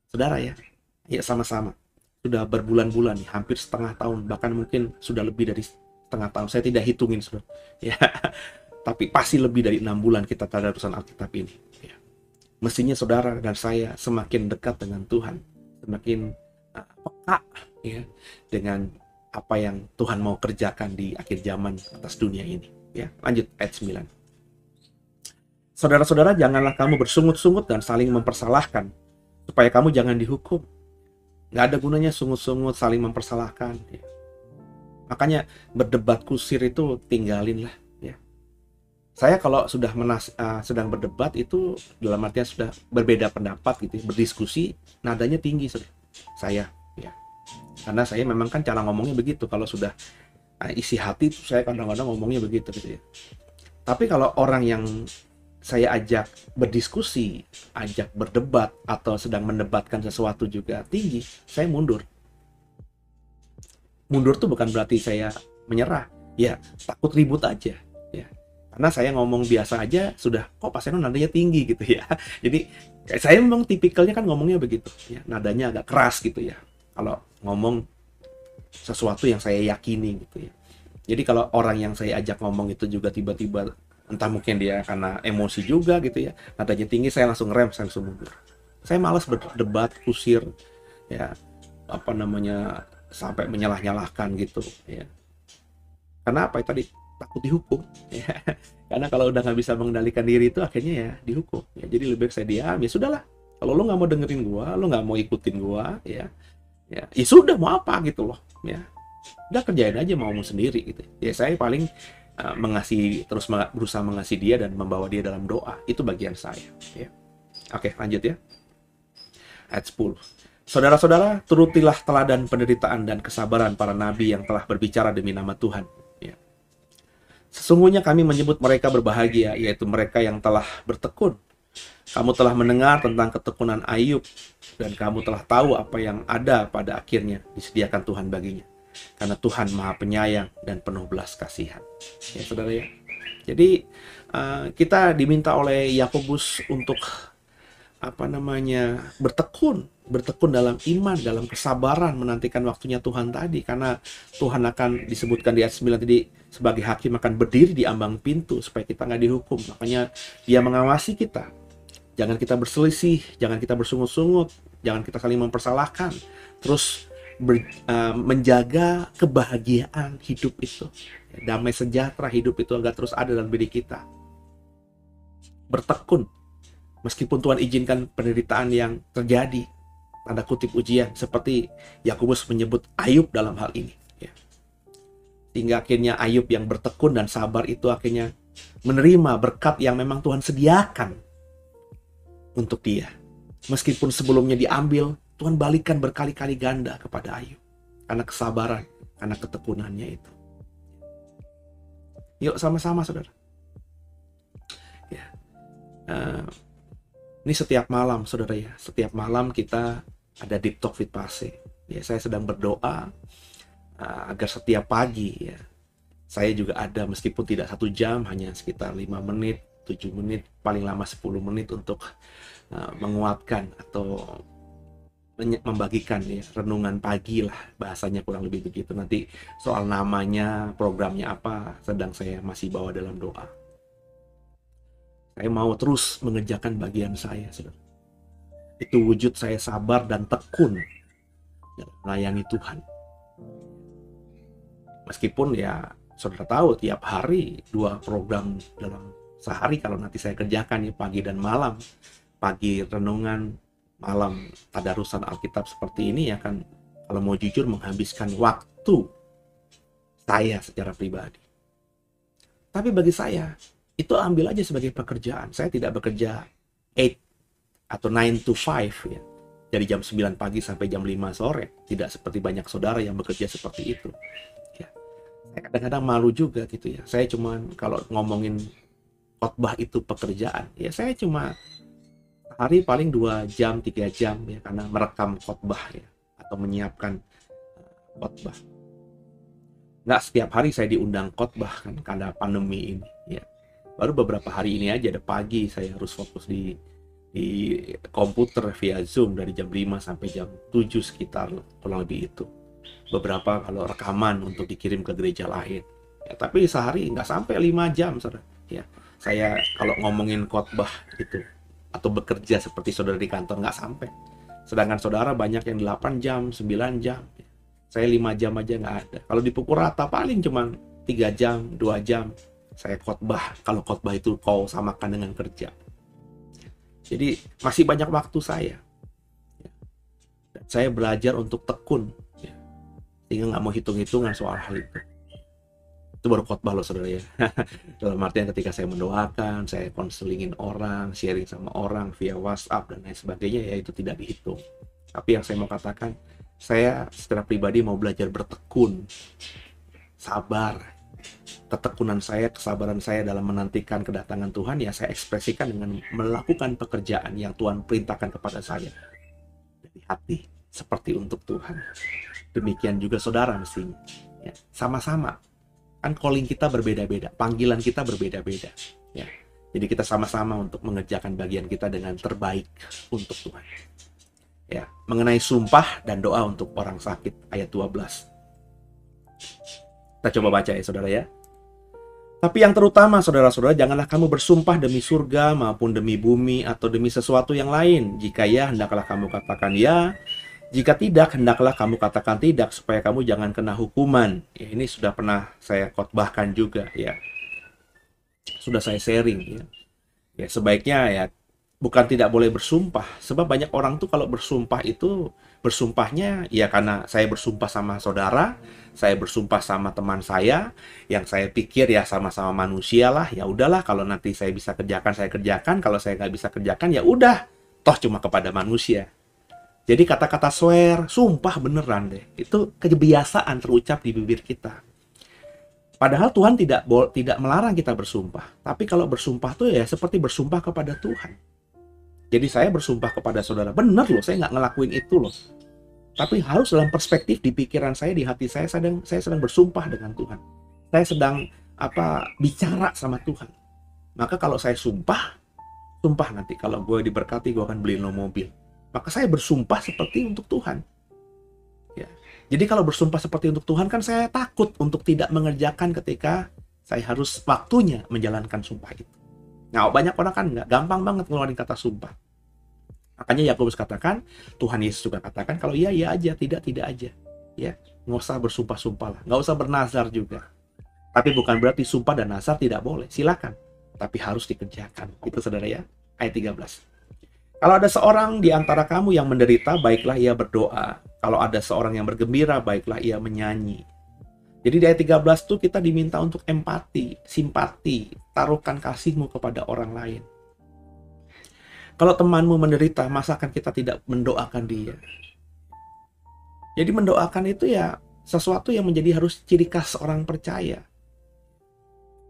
Saudara ya, ya sama-sama. Sudah berbulan-bulan nih, hampir setengah tahun, bahkan mungkin sudah lebih dari setengah tahun. Saya tidak hitungin, saudara. Ya, tapi pasti lebih dari 6 bulan kita tadarusan Alkitab ini. Ya. Mestinya saudara dan saya semakin dekat dengan Tuhan, semakin peka ya dengan apa yang Tuhan mau kerjakan di akhir zaman atas dunia ini. Ya, lanjut ayat 9. Saudara-saudara, janganlah kamu bersungut-sungut dan saling mempersalahkan, supaya kamu jangan dihukum. Nggak ada gunanya sungut-sungut saling mempersalahkan. Ya. Makanya berdebat kusir itu tinggalin lah. Ya. Saya kalau sudah sedang berdebat itu dalam artian sudah berbeda pendapat gitu, berdiskusi, nadanya tinggi saya. Ya. Karena saya memang kan cara ngomongnya begitu. Kalau sudah isi hati itu saya kadang-kadang ngomongnya begitu gitu ya. Tapi kalau orang yang saya ajak berdiskusi, ajak berdebat, atau sedang mendebatkan sesuatu juga tinggi, saya mundur. Mundur tuh bukan berarti saya menyerah, ya takut ribut aja, ya. Karena saya ngomong biasa aja sudah, kok Pak Seno nadanya tinggi gitu ya. Jadi saya memang tipikalnya kan ngomongnya begitu, ya nadanya agak keras gitu ya. Kalau ngomong sesuatu yang saya yakini gitu ya. Jadi kalau orang yang saya ajak ngomong itu juga tiba-tiba entah mungkin dia karena emosi juga gitu ya, nadanya tinggi, saya langsung rem, saya langsung mundur. Saya malas berdebat, kusir, ya apa namanya sampai menyalah-nyalahkan gitu ya. Karena apa? Tadi takut dihukum. Ya. Karena kalau udah nggak bisa mengendalikan diri itu akhirnya ya dihukum. Ya, jadi lebih baik saya diam. Ya sudahlah. Kalau lo nggak mau dengerin gua, lo nggak mau ikutin gua, ya sudah mau apa gitu loh. Ya, udah kerjain aja maumu sendiri gitu. Ya saya paling terus berusaha mengasihi dia dan membawa dia dalam doa. Itu bagian saya ya. Oke, lanjut ya. Ayat 10. Saudara-saudara, turutilah teladan penderitaan dan kesabaran para nabi yang telah berbicara demi nama Tuhan ya. Sesungguhnya kami menyebut mereka berbahagia, yaitu mereka yang telah bertekun Kamu telah mendengar tentang ketekunan Ayub, dan kamu telah tahu apa yang ada pada akhirnya disediakan Tuhan baginya. Karena Tuhan Maha Penyayang dan penuh belas kasihan. Ya, saudara ya. Jadi kita diminta oleh Yakobus untuk bertekun dalam iman, dalam kesabaran menantikan waktunya Tuhan tadi, karena Tuhan akan disebutkan di ayat 9 tadi sebagai hakim akan berdiri di ambang pintu supaya kita nggak dihukum. Makanya Dia mengawasi kita. Jangan kita berselisih, jangan kita bersungut-sungut, jangan kita saling mempersalahkan. Terus menjaga kebahagiaan hidup itu, damai sejahtera hidup itu agar terus ada dalam diri kita. Bertekun meskipun Tuhan izinkan penderitaan yang terjadi, tanda kutip ujian, seperti Yakobus menyebut Ayub dalam hal ini ya. Sehingga akhirnya Ayub yang bertekun dan sabar itu akhirnya menerima berkat yang memang Tuhan sediakan untuk dia. Meskipun sebelumnya diambil, Tuhan balikan berkali-kali ganda kepada Ayub karena kesabaran, karena ketekunannya itu. Yuk sama-sama saudara. Ya. Ini setiap malam saudara ya, setiap malam kita ada Deep Talk with Pase. Ya, saya sedang berdoa agar setiap pagi ya, saya juga ada meskipun tidak 1 jam, hanya sekitar 5 menit, 7 menit, paling lama 10 menit untuk menguatkan atau membagikan ya, renungan pagi lah, bahasanya kurang lebih begitu. Nanti soal namanya, programnya apa, sedang saya masih bawa dalam doa. Saya mau terus mengerjakan bagian saya, saudara. Itu wujud saya sabar dan tekun dalam melayani Tuhan. Meskipun ya saudara tahu tiap hari 2 program dalam sehari kalau nanti saya kerjakan ya, pagi dan malam. Pagi renungan, malam tadarusan Alkitab seperti ini ya kan, kalau mau jujur menghabiskan waktu saya secara pribadi. Tapi bagi saya itu ambil aja sebagai pekerjaan. Saya tidak bekerja 8 atau 9 to 5 ya, dari jam 9 pagi sampai jam 5 sore. Tidak seperti banyak saudara yang bekerja seperti itu ya. Saya kadang-kadang malu juga gitu ya. Saya cuma kalau ngomongin khotbah itu pekerjaan ya, saya cuma hari paling 2 jam, 3 jam ya, karena merekam khotbah ya, atau menyiapkan khotbah. Nggak setiap hari saya diundang khotbah kan, karena pandemi ini ya. Baru beberapa hari ini aja, ada pagi saya harus fokus di komputer via Zoom dari jam 5 sampai jam 7 sekitar, kurang lebih itu. Beberapa kalau rekaman untuk dikirim ke gereja lain ya, tapi sehari nggak sampai 5 jam saudara ya. Saya kalau ngomongin khotbah itu atau bekerja seperti saudara di kantor nggak sampai. Sedangkan saudara banyak yang 8 jam, 9 jam. Saya 5 jam aja nggak ada. Kalau dipukul rata paling cuma 3 jam, 2 jam saya khotbah. Kalau khotbah itu kau samakan dengan kerja. Jadi masih banyak waktu saya. Dan saya belajar untuk tekun. Sehingga nggak mau hitung-hitungan soal hal itu. Itu baru khotbah loh saudara ya. Dalam artian ketika saya mendoakan, saya konselingin orang, sharing sama orang via WhatsApp dan lain sebagainya, ya itu tidak dihitung. Tapi yang saya mau katakan, saya secara pribadi mau belajar bertekun, sabar. Ketekunan saya, kesabaran saya dalam menantikan kedatangan Tuhan, ya saya ekspresikan dengan melakukan pekerjaan yang Tuhan perintahkan kepada saya dari hati, seperti untuk Tuhan. Demikian juga saudara mestinya ya, sama-sama. Kan calling kita berbeda-beda, panggilan kita berbeda-beda ya. Jadi kita sama-sama untuk mengerjakan bagian kita dengan terbaik untuk Tuhan. Ya, mengenai sumpah dan doa untuk orang sakit ayat 12. Kita coba baca ya saudara ya. Tapi yang terutama saudara-saudara, janganlah kamu bersumpah demi surga maupun demi bumi atau demi sesuatu yang lain. Jika ya, hendaklah kamu katakan ya. Jika tidak, hendaklah kamu katakan tidak, supaya kamu jangan kena hukuman. Ya, ini sudah pernah saya khotbahkan juga ya. Sudah saya sharing ya. Ya, sebaiknya ya bukan tidak boleh bersumpah. Sebab banyak orang tuh kalau bersumpah itu, bersumpahnya ya karena saya bersumpah sama saudara, saya bersumpah sama teman saya, yang saya pikir ya sama-sama manusia lah. Ya udahlah, kalau nanti saya bisa kerjakan, saya kerjakan. Kalau saya nggak bisa kerjakan, ya udah. Toh cuma kepada manusia. Jadi kata-kata swear, sumpah beneran deh. Itu kebiasaan terucap di bibir kita. Padahal Tuhan tidak melarang kita bersumpah. Tapi kalau bersumpah tuh ya seperti bersumpah kepada Tuhan. Jadi saya bersumpah kepada saudara, benar loh, saya nggak ngelakuin itu loh. Tapi harus dalam perspektif di pikiran saya, di hati saya sedang bersumpah dengan Tuhan. Saya sedang bicara sama Tuhan. Maka kalau saya sumpah nanti kalau gue diberkati gue akan beliin lo mobil. Maka saya bersumpah seperti untuk Tuhan. Ya. Jadi kalau bersumpah seperti untuk Tuhan kan saya takut untuk tidak mengerjakan ketika saya harus waktunya menjalankan sumpah itu. Nah, banyak orang kan nggak gampang banget ngeluarin kata sumpah. Makanya Yakobus katakan, Tuhan Yesus juga katakan, kalau iya aja, tidak aja. Ya, nggak usah bersumpah-sumpah lah, nggak usah bernazar juga. Tapi bukan berarti sumpah dan nazar tidak boleh, silakan. Tapi harus dikerjakan. Itu saudara ya, ayat 13. Kalau ada seorang di antara kamu yang menderita, baiklah ia berdoa. Kalau ada seorang yang bergembira, baiklah ia menyanyi. Jadi di ayat 13 tuh kita diminta untuk empati, simpati, taruhkan kasihmu kepada orang lain. Kalau temanmu menderita, masa kan kita tidak mendoakan dia? Jadi mendoakan itu ya sesuatu yang menjadi harus ciri khas orang percaya.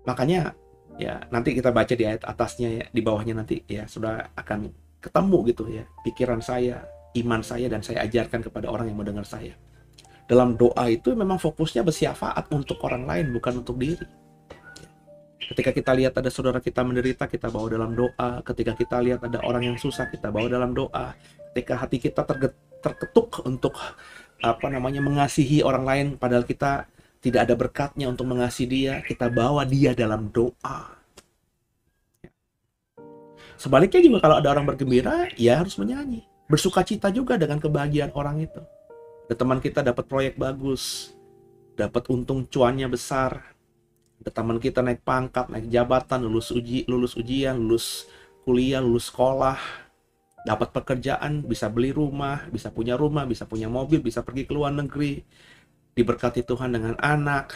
Makanya ya nanti kita baca di ayat atasnya ya, di bawahnya nanti ya sudah akan ketemu gitu ya pikiran saya, iman saya, dan saya ajarkan kepada orang yang mendengar saya. Dalam doa itu memang fokusnya bersyafaat untuk orang lain, bukan untuk diri. Ketika kita lihat ada saudara kita menderita, kita bawa dalam doa. Ketika kita lihat ada orang yang susah, kita bawa dalam doa. Ketika hati kita terketuk untuk mengasihi orang lain, padahal kita tidak ada berkatnya untuk mengasihi dia, kita bawa dia dalam doa. Sebaliknya juga kalau ada orang bergembira, ya harus menyanyi. Bersukacita juga dengan kebahagiaan orang itu. Ada teman kita dapat proyek bagus, dapat untung cuannya besar, ada teman kita naik pangkat, naik jabatan, lulus ujian, lulus kuliah, lulus sekolah, dapat pekerjaan, bisa beli rumah, bisa punya mobil, bisa pergi ke luar negeri, diberkati Tuhan dengan anak,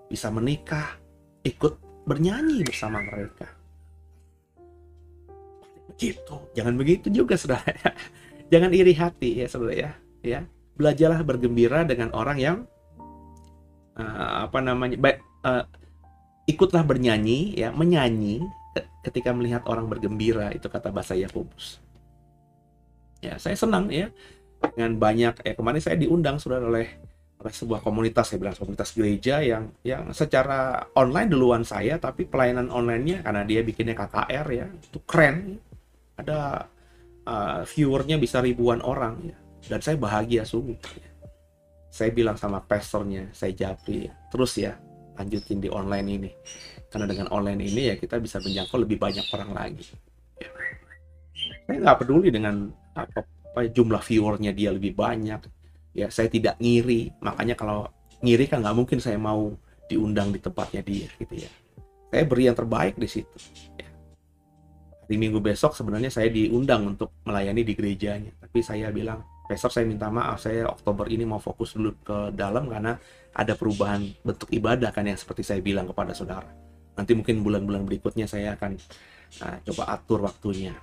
bisa menikah, ikut bernyanyi bersama mereka. Begitu, jangan begitu juga saudara. Jangan iri hati ya saudara ya. Belajarlah bergembira dengan orang yang ikutlah bernyanyi ya, menyanyi ketika melihat orang bergembira, itu kata bahasa Yakobus. Ya, saya senang ya dengan banyak kemarin saya diundang saudara oleh sebuah komunitas, saya bilang komunitas gereja yang secara online duluan saya, tapi pelayanan online-nya karena dia bikinnya KKR ya, itu keren. Ada viewernya bisa ribuan orang ya. Dan saya bahagia sungguh. Saya bilang sama pastornya, saya japri, terus ya lanjutin di online ini. Karena dengan online ini ya kita bisa menjangkau lebih banyak orang lagi. Ya. Saya nggak peduli dengan apa jumlah viewernya dia lebih banyak. Ya saya tidak ngiri. Makanya kalau ngiri kan nggak mungkin saya mau diundang di tempatnya dia gitu ya. Saya beri yang terbaik di situ. Ya. Di minggu besok sebenarnya saya diundang untuk melayani di gerejanya. Tapi saya bilang, besok saya minta maaf, saya Oktober ini mau fokus dulu ke dalam karena ada perubahan bentuk ibadah kan yang seperti saya bilang kepada saudara. Nanti mungkin bulan-bulan berikutnya saya akan coba atur waktunya.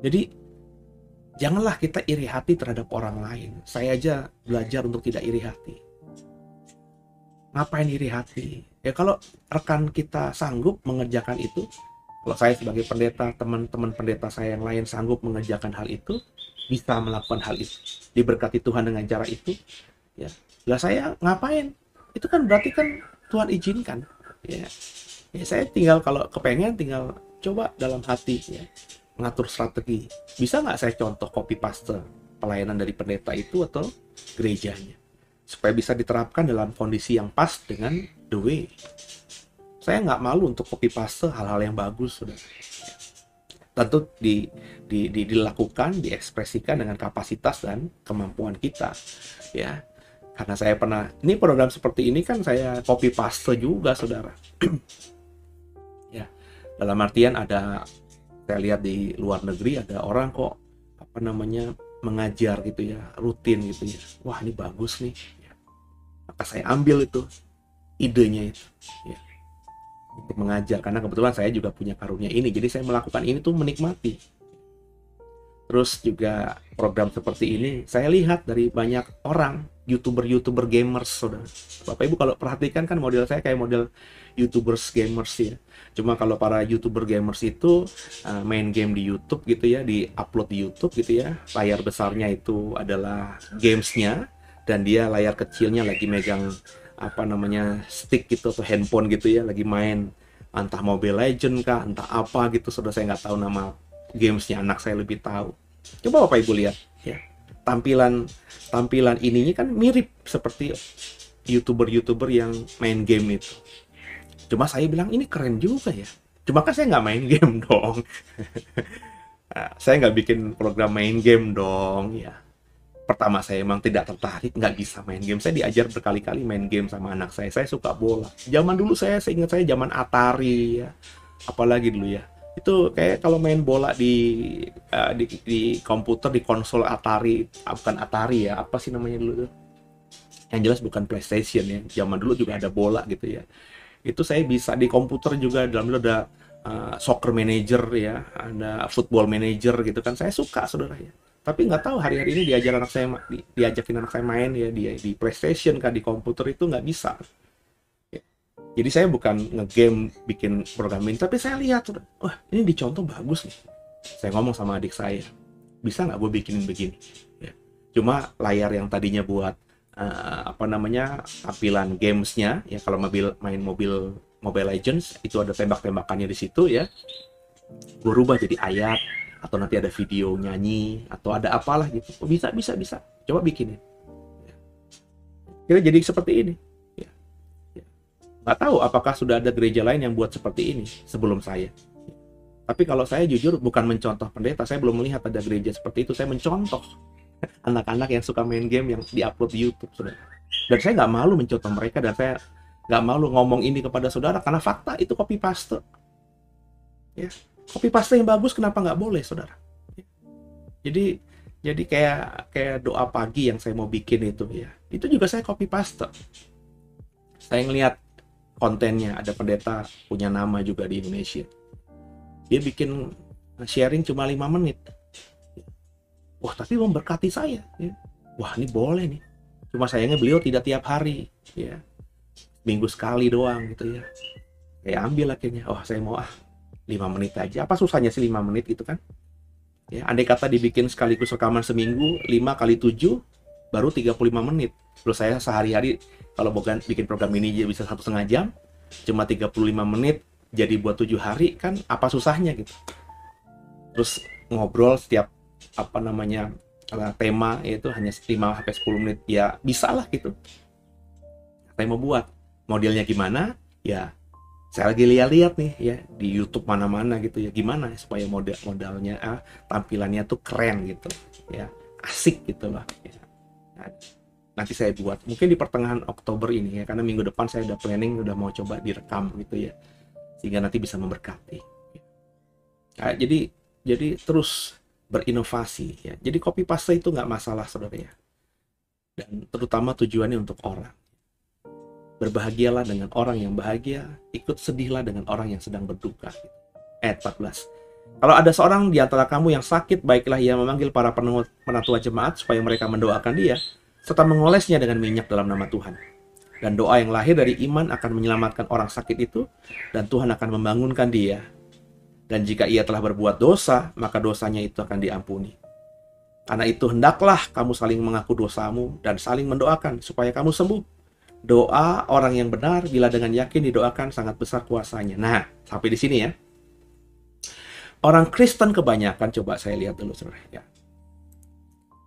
Jadi janganlah kita iri hati terhadap orang lain. Saya aja belajar untuk tidak iri hati. Ngapain iri hati? Ya kalau rekan kita sanggup mengerjakan itu, kalau saya sebagai pendeta, teman-teman pendeta saya yang lain sanggup mengerjakan hal itu, bisa melakukan hal itu, diberkati Tuhan dengan cara itu, ya. Lah saya ngapain? Itu kan berarti kan Tuhan izinkan, ya. Ya saya tinggal kalau kepengen tinggal coba dalam hati, ya, mengatur strategi. Bisa nggak saya contoh copy paste pelayanan dari pendeta itu atau gerejanya, supaya bisa diterapkan dalam kondisi yang pas dengan the way. Saya nggak malu untuk copy paste hal-hal yang bagus, saudara. Tentu dilakukan, diekspresikan dengan kapasitas dan kemampuan kita, ya. Karena saya pernah, ini program seperti ini kan saya copy paste juga, saudara. Ya, dalam artian saya lihat di luar negeri ada orang kok mengajar gitu ya, rutin gitu ya. Wah ini bagus nih. Ya. Maka saya ambil itu idenya itu. Ya. Untuk mengajar, karena kebetulan saya juga punya karunia ini, jadi saya melakukan ini tuh menikmati. Terus juga program seperti ini saya lihat dari banyak orang YouTuber gamers, saudara. Bapak Ibu kalau perhatikan kan model saya kayak model YouTubers gamers ya. Cuma kalau para YouTuber gamers itu main game di YouTube gitu ya, di upload di YouTube gitu ya. Layar besarnya itu adalah gamesnya, dan dia layar kecilnya lagi megang apa namanya stick gitu atau handphone gitu ya, lagi main entah Mobile Legend kah, entah apa gitu. Saudara, saya nggak tahu nama gamesnya, anak saya lebih tahu. Coba Bapak Ibu lihat ya, tampilan ininya kan mirip seperti YouTuber yang main game itu. Cuma saya bilang ini keren juga ya. Cuma kan saya nggak main game dong. Saya nggak bikin program main game dong ya. Pertama saya emang tidak tertarik, nggak bisa main game. Saya diajar berkali-kali main game sama anak saya. Saya suka bola. Zaman dulu saya ingat saya zaman Atari ya. Apalagi dulu ya. Itu kayak kalau main bola di komputer, di konsol Atari, bukan Atari ya, apa sih namanya dulu tuh? Yang jelas bukan PlayStation ya. Zaman dulu juga ada bola gitu ya. Itu saya bisa di komputer juga, dalam itu ada soccer manager ya, ada football manager gitu kan. Saya suka, saudara ya. Tapi nggak tahu hari-hari ini diajakin anak saya main ya di PlayStation kan, di komputer itu nggak bisa. Ya. Jadi saya bukan ngegame bikin program ini, tapi saya lihat, wah ini dicontoh bagus nih. Saya ngomong sama adik saya, bisa nggak gue bikinin begini? Ya. Cuma layar yang tadinya buat tampilan gamesnya ya, kalau main Mobile Legends itu ada tembak-tembakannya di situ ya, gue rubah jadi ayat, atau nanti ada video nyanyi atau ada apalah gitu. Bisa coba bikinin ya. Kira jadi seperti ini ya. Nggak tahu apakah sudah ada gereja lain yang buat seperti ini sebelum saya. Tapi kalau saya jujur bukan mencontoh pendeta, saya belum melihat ada gereja seperti itu. Saya mencontoh anak-anak yang suka main game yang diupload di YouTube, saudara. Dan saya nggak malu mencontoh mereka, dan saya nggak malu ngomong ini kepada saudara karena fakta itu copy paste. Ya, copy paste yang bagus kenapa nggak boleh, saudara? Jadi kayak doa pagi yang saya mau bikin itu ya, itu juga saya copy paste. Saya ngelihat kontennya, ada pendeta punya nama juga di Indonesia. Dia bikin sharing cuma 5 menit. Wah, tapi memberkati saya. Ya. Wah, ini boleh nih. Cuma sayangnya beliau tidak tiap hari. Ya. Minggu sekali doang gitu ya. Kayak ambil akhirnya. Oh, saya mau 5 menit aja. Apa susahnya sih 5 menit gitu kan? Ya, andai kata dibikin sekaligus rekaman seminggu, 5 kali 7, baru 35 menit. Terus saya sehari-hari, kalau bukan bikin program ini bisa 1,5 jam, cuma 35 menit, jadi buat 7 hari, kan apa susahnya gitu. Terus ngobrol setiap tema itu hanya 5-10 menit, ya bisa lah gitu. Saya mau buat modelnya gimana ya, saya lagi lihat nih ya di YouTube mana-mana gitu ya, gimana supaya modalnya tampilannya tuh keren gitu ya, asik gitu lah ya. Nah, nanti saya buat mungkin di pertengahan Oktober ini ya, karena minggu depan saya udah planning, udah mau coba direkam gitu ya, sehingga nanti bisa memberkati. Nah, jadi terus berinovasi ya. Jadi copy paste itu nggak masalah, saudara ya. Dan terutama tujuannya untuk orang. Berbahagialah dengan orang yang bahagia, ikut sedihlah dengan orang yang sedang berduka. Ayat 14. Kalau ada seorang di antara kamu yang sakit, baiklah ia memanggil para penatua jemaat supaya mereka mendoakan dia, serta mengolesnya dengan minyak dalam nama Tuhan. Dan doa yang lahir dari iman akan menyelamatkan orang sakit itu, dan Tuhan akan membangunkan dia. Dan jika ia telah berbuat dosa, maka dosanya itu akan diampuni. Karena itu hendaklah kamu saling mengaku dosamu dan saling mendoakan supaya kamu sembuh. Doa orang yang benar bila dengan yakin didoakan sangat besar kuasanya. Nah, sampai di sini ya. Orang Kristen kebanyakan, coba saya lihat dulu saudara ya.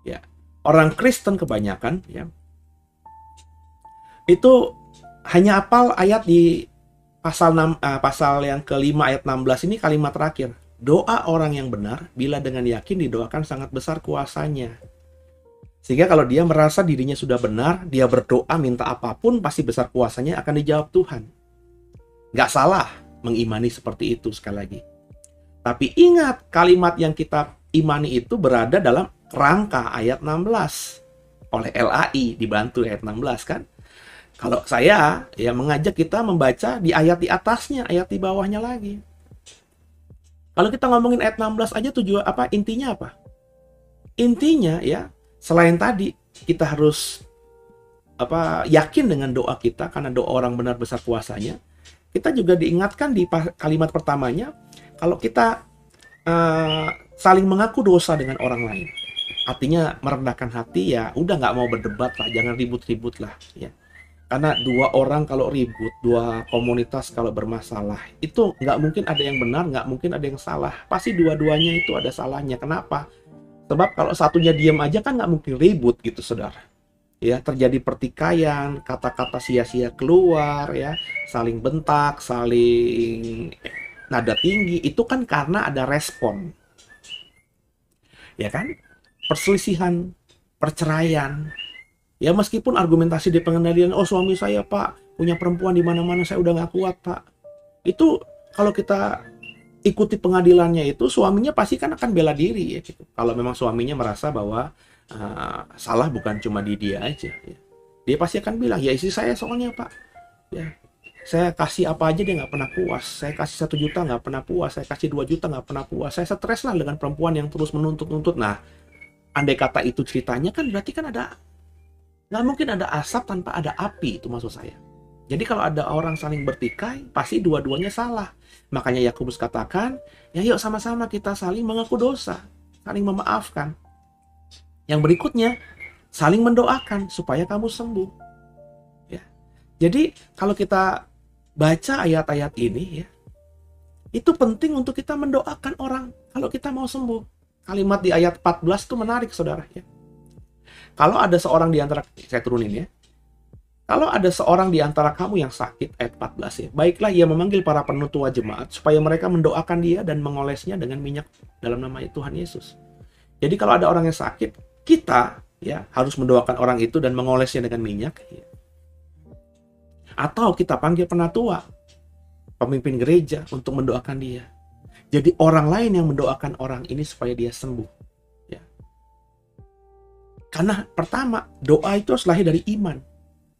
Ya, orang Kristen kebanyakan ya, itu hanya hafal ayat di pasal yang kelima ayat 16 ini, kalimat terakhir. Doa orang yang benar bila dengan yakin didoakan sangat besar kuasanya. Sehingga kalau dia merasa dirinya sudah benar, dia berdoa minta apapun, pasti besar kuasanya akan dijawab Tuhan. Nggak salah mengimani seperti itu sekali lagi. Tapi ingat, kalimat yang kita imani itu berada dalam rangka ayat 16. Oleh LAI dibantu ayat 16 kan. Kalau saya ya mengajak kita membaca di ayat di atasnya, ayat di bawahnya lagi. Kalau kita ngomongin ayat 16 aja tujuan apa? Intinya apa? Intinya ya, selain tadi kita harus yakin dengan doa kita, karena doa orang benar besar kuasanya, kita juga diingatkan di kalimat pertamanya, kalau kita saling mengaku dosa dengan orang lain. Artinya merendahkan hati, ya udah nggak mau berdebat lah, jangan ribut-ribut lah ya. Karena dua orang kalau ribut, dua komunitas kalau bermasalah, itu nggak mungkin ada yang benar, nggak mungkin ada yang salah. Pasti dua-duanya itu ada salahnya. Kenapa? Sebab kalau satunya diam aja kan nggak mungkin ribut gitu, saudara. Ya, terjadi pertikaian, kata-kata sia-sia keluar, ya, saling bentak, saling nada tinggi, itu kan karena ada respon. Ya kan? Perselisihan, perceraian. Ya meskipun argumentasi di pengadilan, oh suami saya pak punya perempuan di mana-mana, saya udah nggak kuat pak. Itu kalau kita ikuti pengadilannya itu, suaminya pasti kan akan bela diri ya. Gitu. Kalau memang suaminya merasa bahwa salah bukan cuma di dia aja. Ya. Dia pasti akan bilang, ya istri saya soalnya pak. Ya, saya kasih apa aja dia nggak pernah puas. Saya kasih 1 juta nggak pernah puas. Saya kasih 2 juta nggak pernah puas. Saya stres lah dengan perempuan yang terus menuntut-nuntut. Nah, andai kata itu ceritanya kan berarti kan nggak mungkin ada asap tanpa ada api, itu maksud saya. Jadi kalau ada orang saling bertikai, pasti dua-duanya salah. Makanya Yakobus katakan, ya yuk sama-sama kita saling mengaku dosa, saling memaafkan. Yang berikutnya, saling mendoakan supaya kamu sembuh. Ya. Jadi kalau kita baca ayat-ayat ini, ya, itu penting untuk kita mendoakan orang kalau kita mau sembuh. Kalimat di ayat 14 itu menarik, saudara. Ya. Kalau ada seorang di antara, saya turunin ya. Kalau ada seorang di antara kamu yang sakit, ayat 14 ya. Baiklah ia memanggil para penutua jemaat supaya mereka mendoakan dia dan mengolesnya dengan minyak dalam nama Tuhan Yesus. Jadi kalau ada orang yang sakit, kita ya harus mendoakan orang itu dan mengolesnya dengan minyak. Ya. Atau kita panggil penatua, pemimpin gereja untuk mendoakan dia. Jadi orang lain yang mendoakan orang ini supaya dia sembuh. Karena pertama, doa itu harus lahir dari iman.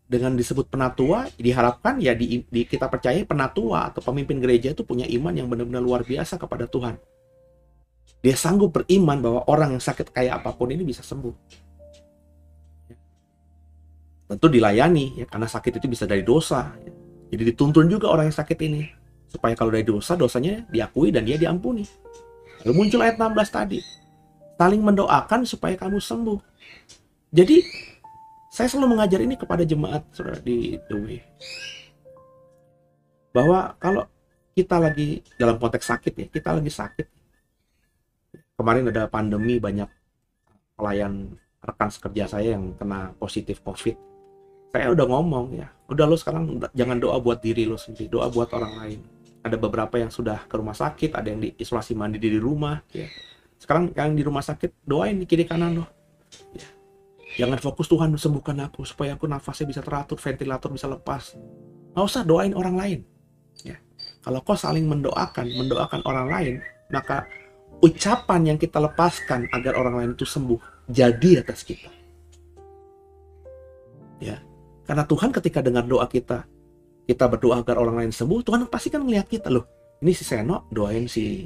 Dengan disebut penatua, diharapkan ya kita percaya penatua atau pemimpin gereja itu punya iman yang benar-benar luar biasa kepada Tuhan. Dia sanggup beriman bahwa orang yang sakit kayak apapun ini bisa sembuh. Tentu dilayani, ya, karena sakit itu bisa dari dosa. Ya. Jadi dituntun juga orang yang sakit ini. Supaya kalau dari dosa, dosanya diakui dan dia diampuni. Lalu muncul ayat 16 tadi. Saling mendoakan supaya kamu sembuh. Jadi, saya selalu mengajar ini kepada jemaat saudara di The Way. Bahwa kalau kita lagi dalam konteks sakit ya, kita lagi sakit. Kemarin ada pandemi, banyak pelayan rekan sekerja saya yang kena positif COVID. Saya udah ngomong ya, udah lo sekarang jangan doa buat diri lo sendiri, doa buat orang lain. Ada beberapa yang sudah ke rumah sakit, ada yang diisolasi mandiri di rumah. Ya. Sekarang yang di rumah sakit, doain di kiri kanan lo. Ya. Jangan fokus Tuhan sembuhkan aku supaya aku nafasnya bisa teratur, ventilator bisa lepas. Nggak usah doain orang lain. Ya. Kalau kau saling mendoakan orang lain, maka ucapan yang kita lepaskan agar orang lain itu sembuh jadi atas kita. Ya. Karena Tuhan ketika dengar doa kita berdoa agar orang lain sembuh, Tuhan pasti kan melihat kita loh. Ini si Seno doain si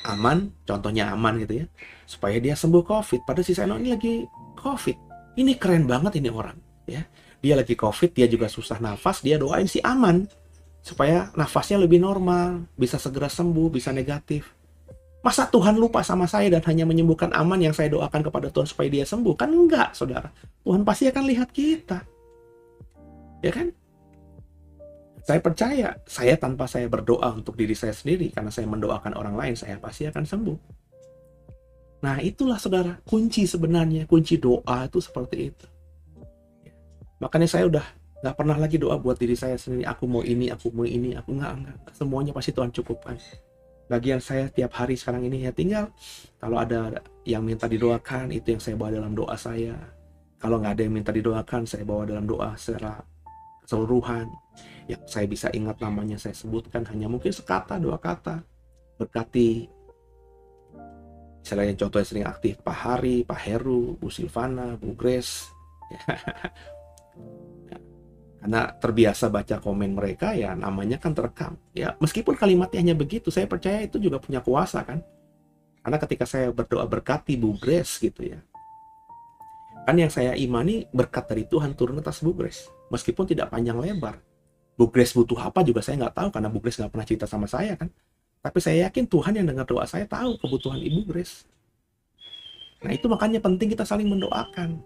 Aman, contohnya Aman gitu ya, supaya dia sembuh COVID. Padahal si Seno ini lagi COVID. Ini keren banget ini orang, ya. Dia lagi COVID, dia juga susah nafas, dia doain si Aman supaya nafasnya lebih normal, bisa segera sembuh, bisa negatif. Masa Tuhan lupa sama saya dan hanya menyembuhkan Aman yang saya doakan kepada Tuhan supaya dia sembuh? Kan enggak, saudara. Tuhan pasti akan lihat kita. Ya kan? Saya percaya, saya tanpa saya berdoa untuk diri saya sendiri, karena saya mendoakan orang lain, saya pasti akan sembuh. Nah itulah saudara, kunci sebenarnya, kunci doa itu seperti itu. Makanya saya udah gak pernah lagi doa buat diri saya sendiri, aku mau ini, aku mau ini, aku enggak. Semuanya pasti Tuhan cukupkan. Bagian saya tiap hari sekarang ini ya tinggal, kalau ada yang minta didoakan, itu yang saya bawa dalam doa saya. Kalau nggak ada yang minta didoakan, saya bawa dalam doa secara keseluruhan. Yang saya bisa ingat namanya saya sebutkan hanya mungkin sekata, 2 kata. Berkati. Misalnya yang contohnya sering aktif, Pak Hari, Pak Heru, Bu Silvana, Bu Grace. Karena terbiasa baca komen mereka, ya namanya kan terekam. Ya meskipun kalimatnya hanya begitu, saya percaya itu juga punya kuasa kan. Karena ketika saya berdoa berkati Bu Grace gitu ya, Kan yang saya imani berkat dari Tuhan turun atas Bu Grace. Meskipun tidak panjang lebar. Bu Grace butuh apa juga saya nggak tahu, karena Bu Grace nggak pernah cerita sama saya kan. Tapi saya yakin Tuhan yang dengar doa saya tahu kebutuhan Ibu Grace. Nah itu makanya penting kita saling mendoakan.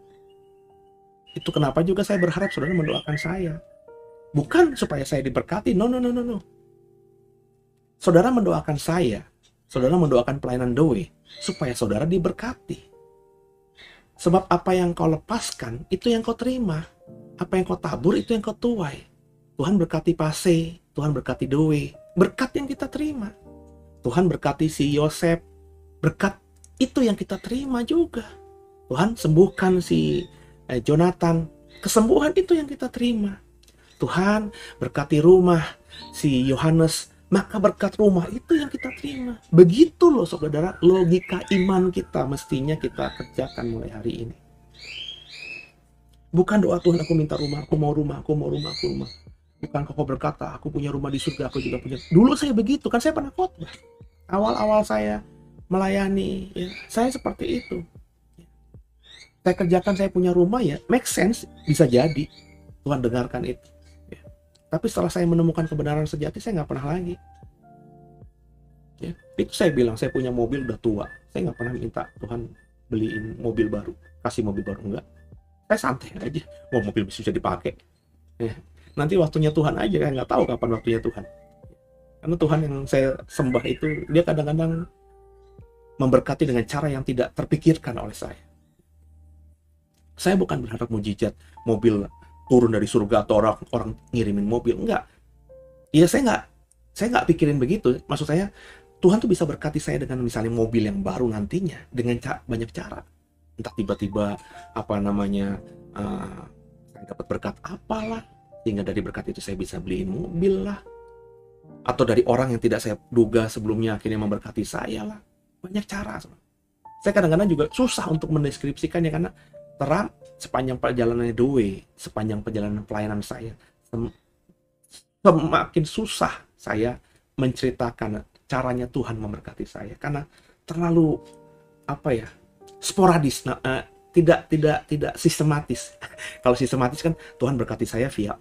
Itu kenapa juga saya berharap saudara mendoakan saya. Bukan supaya saya diberkati, no. Saudara mendoakan saya, saudara mendoakan pelayanan Doe, supaya saudara diberkati. Sebab apa yang kau lepaskan, itu yang kau terima. Apa yang kau tabur, itu yang kau tuai. Tuhan berkati Pase, Tuhan berkati Doe, berkat yang kita terima. Tuhan berkati si Yosef, berkat itu yang kita terima juga. Tuhan sembuhkan si Jonathan, kesembuhan itu yang kita terima. Tuhan berkati rumah si Yohanes, maka berkat rumah itu yang kita terima. Begitu loh saudara, logika iman kita mestinya kita kerjakan mulai hari ini. Bukan doa Tuhan aku minta rumah, aku mau rumah. Bukan kau berkata aku punya rumah di surga, aku juga punya. Dulu saya begitu, kan saya pernah khotbah. Awal-awal saya melayani, ya, saya seperti itu. Saya kerjakan saya punya rumah, ya make sense, bisa jadi Tuhan dengarkan itu. Tapi setelah saya menemukan kebenaran sejati, saya nggak pernah lagi. Ya, itu saya bilang, saya punya mobil udah tua. Saya nggak pernah minta Tuhan beliin mobil baru, kasih mobil baru, enggak. Saya santai aja, mobil bisa dipakai. Ya, nanti waktunya Tuhan aja, kan nggak tahu kapan waktunya Tuhan. Karena Tuhan yang saya sembah itu, dia kadang-kadang memberkati dengan cara yang tidak terpikirkan oleh saya. Saya bukan berharap mujizat mobil turun dari surga atau orang ngirimin mobil, enggak. Iya, saya nggak pikirin begitu. Maksud saya Tuhan tuh bisa berkati saya dengan misalnya mobil yang baru nantinya dengan banyak cara. Entah tiba-tiba saya dapat berkat apalah, sehingga dari berkat itu saya bisa beliin mobil lah. Atau dari orang yang tidak saya duga sebelumnya akhirnya memberkati saya lah. Banyak cara. Saya kadang-kadang juga susah untuk mendeskripsikannya karena terang sepanjang perjalanan Doe, sepanjang perjalanan pelayanan saya, semakin susah saya menceritakan caranya Tuhan memberkati saya karena terlalu sporadis, tidak sistematis. Kalau sistematis kan Tuhan berkati saya via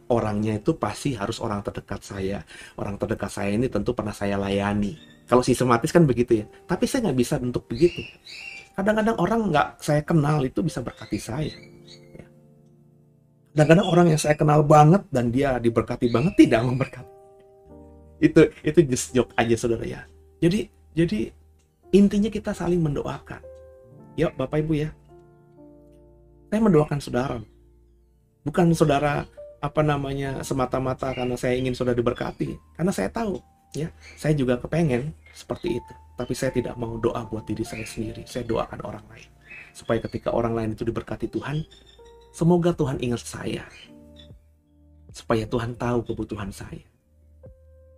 orangnya itu pasti harus orang terdekat saya. Orang terdekat saya ini tentu pernah saya layani. Kalau sistematis kan begitu ya, tapi saya nggak bisa untuk begitu. Kadang-kadang orang nggak saya kenal itu bisa berkati saya. Kadang-kadang orang yang saya kenal banget dan dia diberkati banget tidak memberkati. Itu just joke aja saudara ya. Jadi intinya kita saling mendoakan. Yuk Bapak Ibu ya. Saya mendoakan saudara. Bukan saudara semata-mata karena saya ingin saudara diberkati. Karena saya tahu ya, saya juga kepengen seperti itu. Tapi saya tidak mau doa buat diri saya sendiri. Saya doakan orang lain. Supaya ketika orang lain itu diberkati Tuhan, semoga Tuhan ingat saya. Supaya Tuhan tahu kebutuhan saya.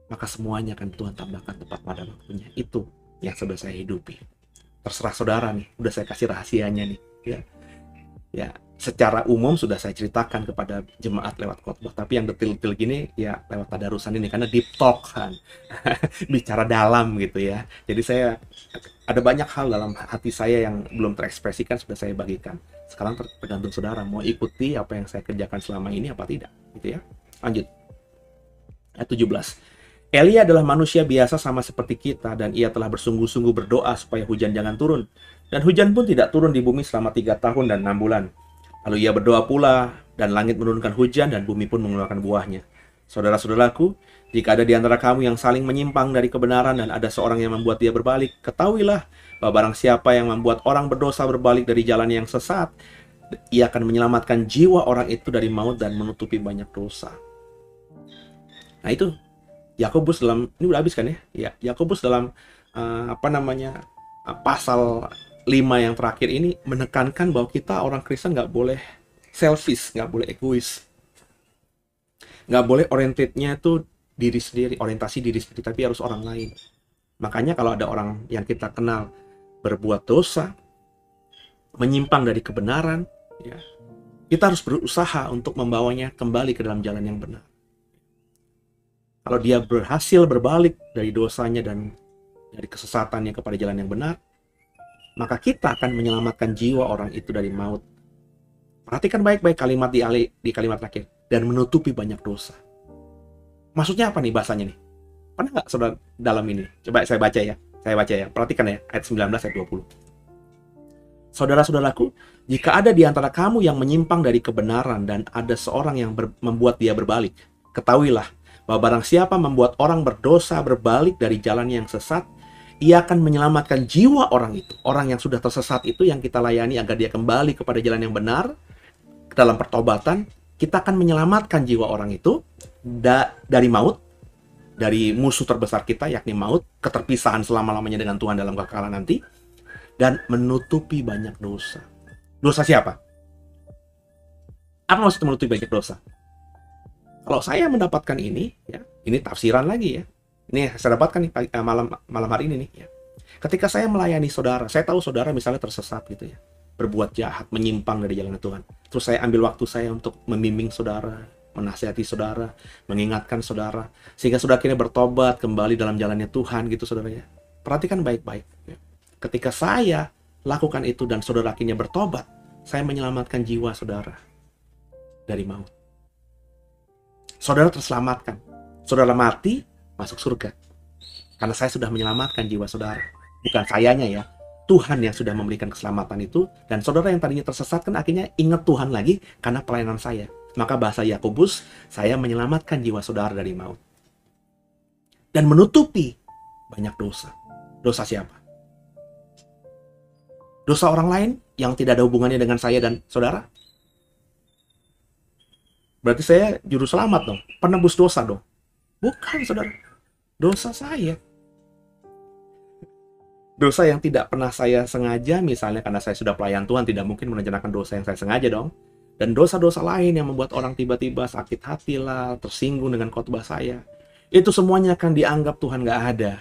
Maka semuanya akan Tuhan tambahkan tepat pada waktunya. Itu yang sudah saya hidupi. Terserah saudara nih. Udah saya kasih rahasianya nih. Ya, secara umum sudah saya ceritakan kepada jemaat lewat khotbah, tapi yang detail-detail gini ya lewat tadarusan ini karena deep talk kan. Bicara dalam gitu ya. Jadi saya ada banyak hal dalam hati saya yang belum terekspresikan sudah saya bagikan. Sekarang tergantung saudara mau ikuti apa yang saya kerjakan selama ini apa tidak gitu ya. Lanjut. Ayat 17. Elia adalah manusia biasa sama seperti kita dan ia telah bersungguh-sungguh berdoa supaya hujan jangan turun. Dan hujan pun tidak turun di bumi selama 3 tahun dan 6 bulan. Lalu ia berdoa pula, dan langit menurunkan hujan, dan bumi pun mengeluarkan buahnya. Saudara-saudaraku, jika ada di antara kamu yang saling menyimpang dari kebenaran, dan ada seorang yang membuat dia berbalik, ketahuilah bahwa barang siapa yang membuat orang berdosa berbalik dari jalan yang sesat, ia akan menyelamatkan jiwa orang itu dari maut dan menutupi banyak dosa. Nah itu, Yakobus dalam, ini udah habis kan ya? Ya, Yakobus dalam, pasal 5 yang terakhir ini menekankan bahwa kita orang Kristen nggak boleh selfish, nggak boleh egois, nggak boleh orientednya itu diri sendiri, orientasi diri sendiri, tapi harus orang lain. Makanya kalau ada orang yang kita kenal berbuat dosa, menyimpang dari kebenaran, ya, kita harus berusaha untuk membawanya kembali ke dalam jalan yang benar. Kalau dia berhasil berbalik dari dosanya dan dari kesesatannya kepada jalan yang benar, maka kita akan menyelamatkan jiwa orang itu dari maut Perhatikan baik-baik kalimat di kalimat terakhir. Dan menutupi banyak dosa. Maksudnya apa nih bahasanya nih? Pernah nggak saudara dalam ini? Coba saya baca ya. Perhatikan ya, ayat 19, ayat 20. Saudara-saudaraku, jika ada di antara kamu yang menyimpang dari kebenaran dan ada seorang yang membuat dia berbalik, ketahuilah bahwa barang siapa membuat orang berdosa berbalik dari jalan yang sesat, ia akan menyelamatkan jiwa orang itu. Orang yang sudah tersesat itu yang kita layani agar dia kembali kepada jalan yang benar, dalam pertobatan, kita akan menyelamatkan jiwa orang itu dari maut, dari musuh terbesar kita, yakni maut, keterpisahan selama-lamanya dengan Tuhan dalam kekekalan nanti, dan menutupi banyak dosa. Dosa siapa? Apa maksud menutupi banyak dosa? Kalau saya mendapatkan ini, ya, ini tafsiran lagi ya. Ini saya dapatkan nih malam hari ini nih. Ya. Ketika saya melayani saudara, saya tahu saudara misalnya tersesat gitu ya, berbuat jahat, menyimpang dari jalan Tuhan. Terus saya ambil waktu saya untuk membimbing saudara, menasihati saudara, mengingatkan saudara, sehingga saudara akhirnya bertobat kembali dalam jalannya Tuhan gitu saudara ya. Perhatikan baik-baik. Ya. Ketika saya lakukan itu dan saudara akhirnya bertobat, saya menyelamatkan jiwa saudara dari maut. Saudara terselamatkan. Saudara mati, masuk surga. Karena saya sudah menyelamatkan jiwa saudara. Bukan sayanya ya. Tuhan yang sudah memberikan keselamatan itu. Dan saudara yang tadinya tersesat kan akhirnya ingat Tuhan lagi karena pelayanan saya. Maka bahasa Yakobus, saya menyelamatkan jiwa saudara dari maut. Dan menutupi banyak dosa. Dosa siapa? Dosa orang lain yang tidak ada hubungannya dengan saya dan saudara? Berarti saya juru selamat dong. Penebus dosa dong. Bukan saudara. Dosa saya. Dosa yang tidak pernah saya sengaja, misalnya karena saya sudah pelayan Tuhan, tidak mungkin merencanakan dosa yang saya sengaja dong. Dan dosa-dosa lain yang membuat orang tiba-tiba sakit hati lah, tersinggung dengan khotbah saya. Itu semuanya akan dianggap Tuhan gak ada.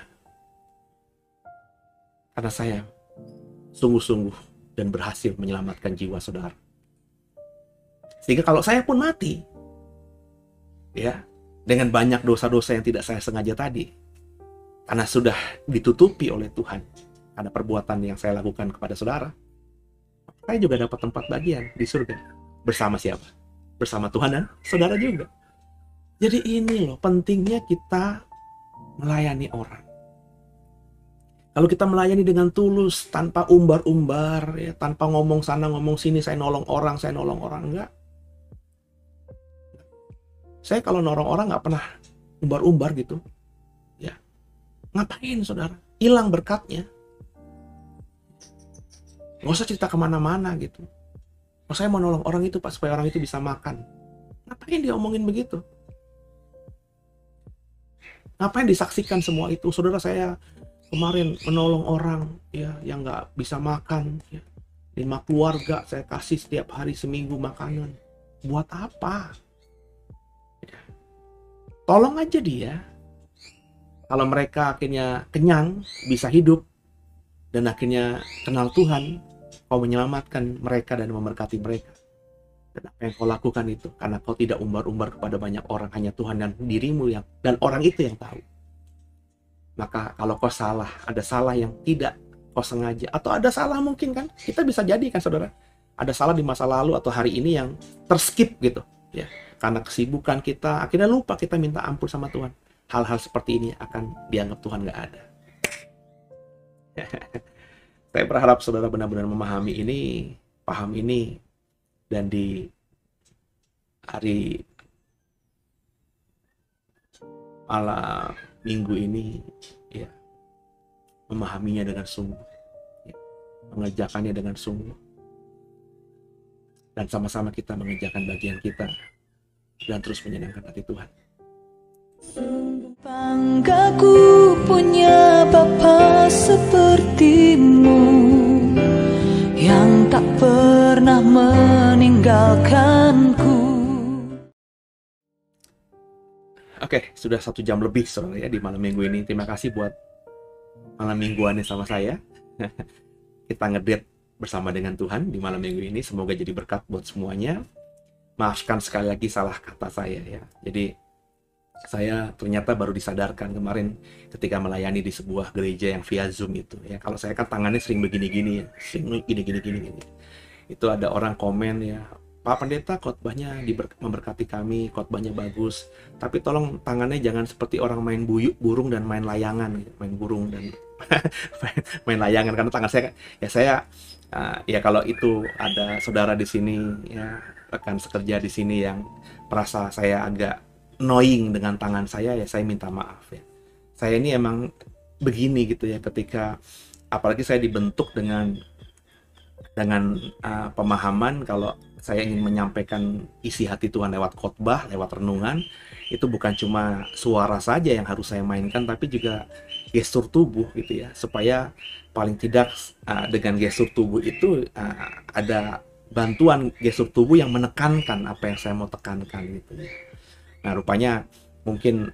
Karena saya sungguh-sungguh dan berhasil menyelamatkan jiwa saudara. Sehingga kalau saya pun mati, ya, dengan banyak dosa-dosa yang tidak saya sengaja tadi, karena sudah ditutupi oleh Tuhan, karena perbuatan yang saya lakukan kepada saudara, saya juga dapat tempat bagian di surga. Bersama siapa? Bersama Tuhan dan saudara juga. Jadi ini loh, pentingnya kita melayani orang. Kalau kita melayani dengan tulus, tanpa umbar-umbar, ya, tanpa ngomong sana, ngomong sini, saya nolong orang, enggak. Saya kalau nolong orang nggak pernah umbar-umbar gitu. Ya, ngapain saudara? Hilang berkatnya. Nggak usah cerita kemana-mana gitu. Oh, saya mau nolong orang itu Pak, supaya orang itu bisa makan. Ngapain dia omongin begitu? Ngapain disaksikan semua itu? Saudara, saya kemarin menolong orang ya yang nggak bisa makan. Ya. 5 keluarga saya kasih setiap hari seminggu makanan. Buat apa? Ya. Tolong aja dia. Kalau mereka akhirnya kenyang, bisa hidup, dan akhirnya kenal Tuhan, kau menyelamatkan mereka dan memberkati mereka. Dan apa yang kau lakukan itu, karena kau tidak umbar-umbar kepada banyak orang, hanya Tuhan dan dirimu yang, dan orang itu yang tahu. Maka kalau kau salah, ada salah yang tidak kau sengaja, atau ada salah mungkin kan, kita bisa jadi kan saudara, ada salah di masa lalu atau hari ini yang terskip gitu, ya, karena kesibukan kita, akhirnya lupa kita minta ampun sama Tuhan. Hal-hal seperti ini akan dianggap Tuhan nggak ada. Saya berharap saudara benar-benar memahami ini, paham ini, dan di hari malam minggu ini, ya, memahaminya dengan sungguh, ya, mengerjakannya dengan sungguh, dan sama-sama kita mengerjakan bagian kita, dan terus menyenangkan hati Tuhan. Banggaku punya Bapa sepertimu, yang tak pernah meninggalkanku. Oke, sudah 1 jam lebih saudara ya di malam minggu ini. Terima kasih buat malam mingguannya sama saya. Kita ngedate bersama dengan Tuhan di malam minggu ini. Semoga jadi berkat buat semuanya. Maafkan sekali lagi salah kata saya ya. Jadi saya ternyata baru disadarkan kemarin ketika melayani di sebuah gereja yang via Zoom itu ya. Kalau saya kan tangannya sering begini-gini ya, sering gini-gini. Itu ada orang komen ya, Pak Pendeta khotbahnya memberkati kami, khotbahnya bagus, tapi tolong tangannya jangan seperti orang main burung dan main layangan, gitu. Main burung dan main layangan, karena tangan saya, ya saya, ya kalau itu ada saudara di sini, ya rekan sekerja di sini yang merasa saya agak annoying dengan tangan saya, ya saya minta maaf ya. Saya ini emang begini gitu ya, ketika apalagi saya dibentuk dengan pemahaman kalau saya ingin menyampaikan isi hati Tuhan lewat khotbah, lewat renungan, itu bukan cuma suara saja yang harus saya mainkan, tapi juga gestur tubuh gitu ya, supaya paling tidak dengan gestur tubuh itu ada bantuan gestur tubuh yang menekankan apa yang saya mau tekankan gitu ya. Nah, rupanya mungkin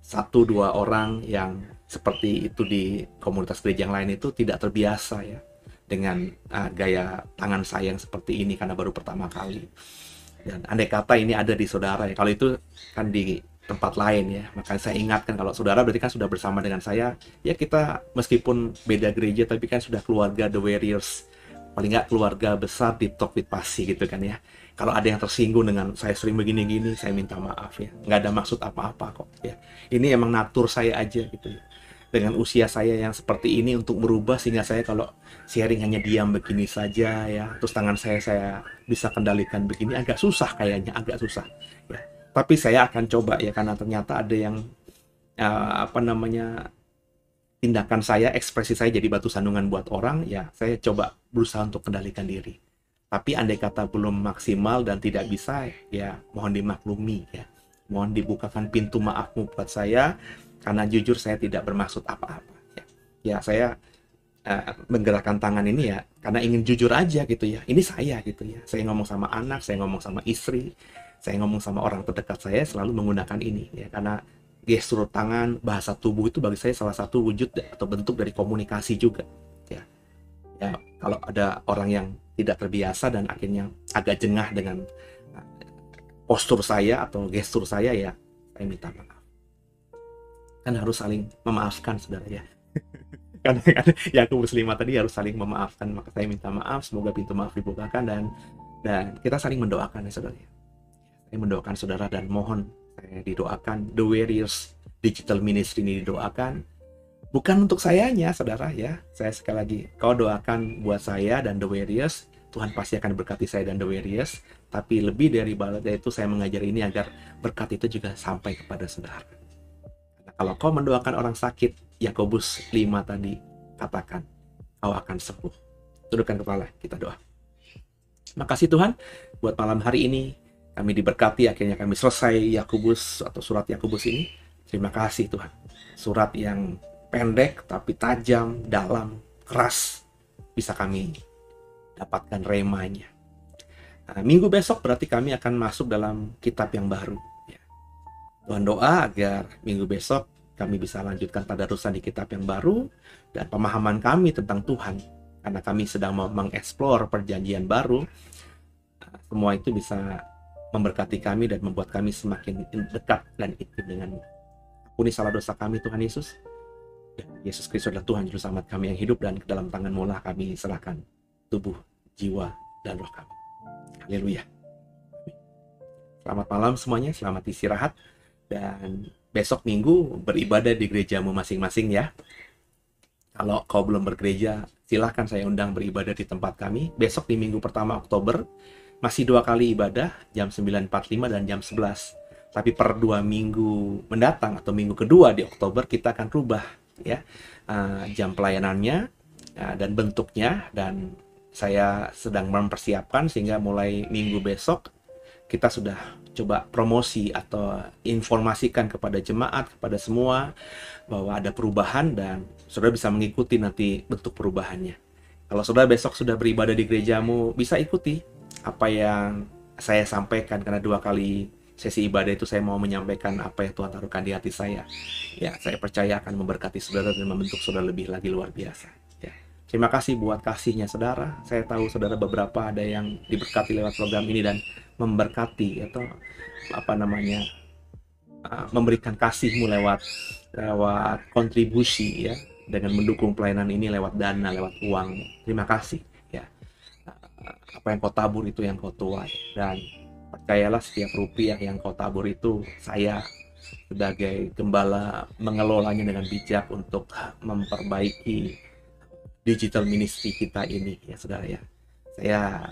satu dua orang yang seperti itu di komunitas gereja yang lain itu tidak terbiasa ya dengan gaya tangan saya yang seperti ini karena baru pertama kali. Dan andai kata ini ada di saudara ya, kalau itu kan di tempat lain ya, makanya saya ingatkan kalau saudara berarti kan sudah bersama dengan saya, ya kita meskipun beda gereja tapi kan sudah keluarga The Warriors, paling nggak keluarga besar di Talk with Pasi gitu kan ya. Kalau ada yang tersinggung dengan saya sering begini-gini, saya minta maaf ya, nggak ada maksud apa-apa kok ya. Ini emang natur saya aja gitu ya. Dengan usia saya yang seperti ini untuk merubah sehingga saya kalau sharing hanya diam begini saja ya, terus tangan saya bisa kendalikan begini, agak susah kayaknya, agak susah ya. Tapi saya akan coba ya, karena ternyata ada yang tindakan saya, ekspresi saya jadi batu sandungan buat orang ya, saya coba berusaha untuk kendalikan diri. Tapi andai kata belum maksimal dan tidak bisa ya, mohon dimaklumi ya, mohon dibukakan pintu maafmu buat saya. Karena jujur saya tidak bermaksud apa-apa ya saya menggerakkan tangan ini ya karena ingin jujur aja gitu ya, ini saya gitu ya, saya ngomong sama anak, saya ngomong sama istri, saya ngomong sama orang terdekat saya selalu menggunakan ini ya, karena gestur tangan, bahasa tubuh itu bagi saya salah satu wujud atau bentuk dari komunikasi juga ya. Ya kalau ada orang yang tidak terbiasa dan akhirnya agak jengah dengan postur saya atau gestur saya ya, saya minta maaf. Kan harus saling memaafkan saudara ya. Karena Yakobus 5 tadi harus saling memaafkan, maka saya minta maaf, semoga pintu maaf dibukakan dan kita saling mendoakan ya saudara ya. Saya mendoakan saudara dan mohon saya didoakan, The Warriors Digital Ministry ini didoakan. Bukan untuk sayanya saudara ya. Saya sekali lagi, kau doakan buat saya dan The Warriors, Tuhan pasti akan berkati saya dan The Warriors. Tapi lebih dari itu saya mengajar ini agar berkat itu juga sampai kepada saudara. Kalau kau mendoakan orang sakit, Yakobus 5 tadi katakan, kau akan sembuh. Tundukkan kepala, kita doa. Makasih Tuhan, buat malam hari ini, kami diberkati, akhirnya kami selesai Yakobus atau surat Yakobus ini. Terima kasih Tuhan. Surat yang pendek, tapi tajam, dalam, keras, bisa kami dapatkan remanya. Minggu besok berarti kami akan masuk dalam kitab yang baru. Tuhan doa agar minggu besok kami bisa lanjutkan tadarusan di kitab yang baru dan pemahaman kami tentang Tuhan, karena kami sedang mengeksplor perjanjian baru. Semua itu bisa memberkati kami dan membuat kami semakin dekat dan intim denganmu. Ampuni salah dosa kami Tuhan Yesus. Dan Yesus Kristus adalah Tuhan Juru Selamat kami yang hidup, dan ke dalam tangan-Mu lah kami serahkan tubuh, jiwa, dan roh kami. Haleluya. Selamat malam semuanya, selamat istirahat. Dan besok minggu beribadah di gerejamu masing-masing ya. Kalau kau belum bergereja, silahkan saya undang beribadah di tempat kami. Besok di minggu pertama Oktober, masih 2 kali ibadah, jam 9.45 dan jam 11. Tapi per 2 minggu mendatang atau minggu kedua di Oktober, kita akan rubah ya jam pelayanannya dan bentuknya. Dan saya sedang mempersiapkan sehingga mulai minggu besok, kita sudah coba promosi atau informasikan kepada jemaat, kepada semua bahwa ada perubahan dan saudara bisa mengikuti nanti bentuk perubahannya. Kalau saudara besok sudah beribadah di gerejamu, bisa ikuti apa yang saya sampaikan, karena 2 kali sesi ibadah itu saya mau menyampaikan apa yang Tuhan taruhkan di hati saya. Ya, saya percaya akan memberkati saudara dan membentuk saudara lebih lagi luar biasa. Ya. Terima kasih buat kasihnya saudara. Saya tahu saudara beberapa ada yang diberkati lewat program ini dan memberkati atau memberikan kasihmu lewat kontribusi ya, dengan mendukung pelayanan ini lewat dana, lewat uang. Terima kasih ya. apa yang kau tabur itu yang kau tuai. Dan percayalah, setiap rupiah yang kau tabur itu, saya sebagai gembala mengelolanya dengan bijak untuk memperbaiki digital ministry kita ini, ya saudara ya. Saya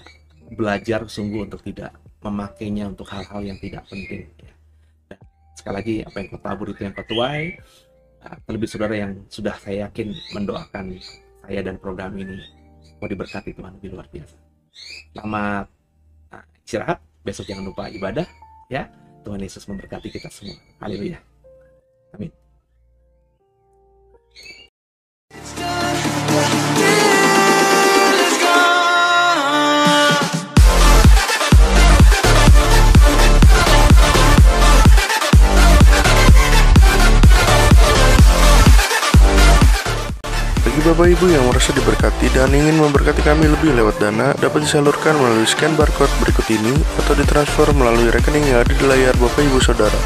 belajar sungguh untuk tidak memakainya untuk hal-hal yang tidak penting, ya. Dan sekali lagi, apa yang kau tabur itu yang kau tuai. Terlebih saudara yang sudah saya yakin mendoakan saya dan program ini, kau diberkati Tuhan lebih luar biasa. Selamat istirahat, besok jangan lupa ibadah, ya. Tuhan Yesus memberkati kita semua. Haleluya. Amin. Bagi Bapak Ibu yang merasa diberkati dan ingin memberkati kami lebih lewat dana, dapat disalurkan melalui scan barcode berikut ini atau ditransfer melalui rekening yang ada di layar Bapak Ibu Saudara.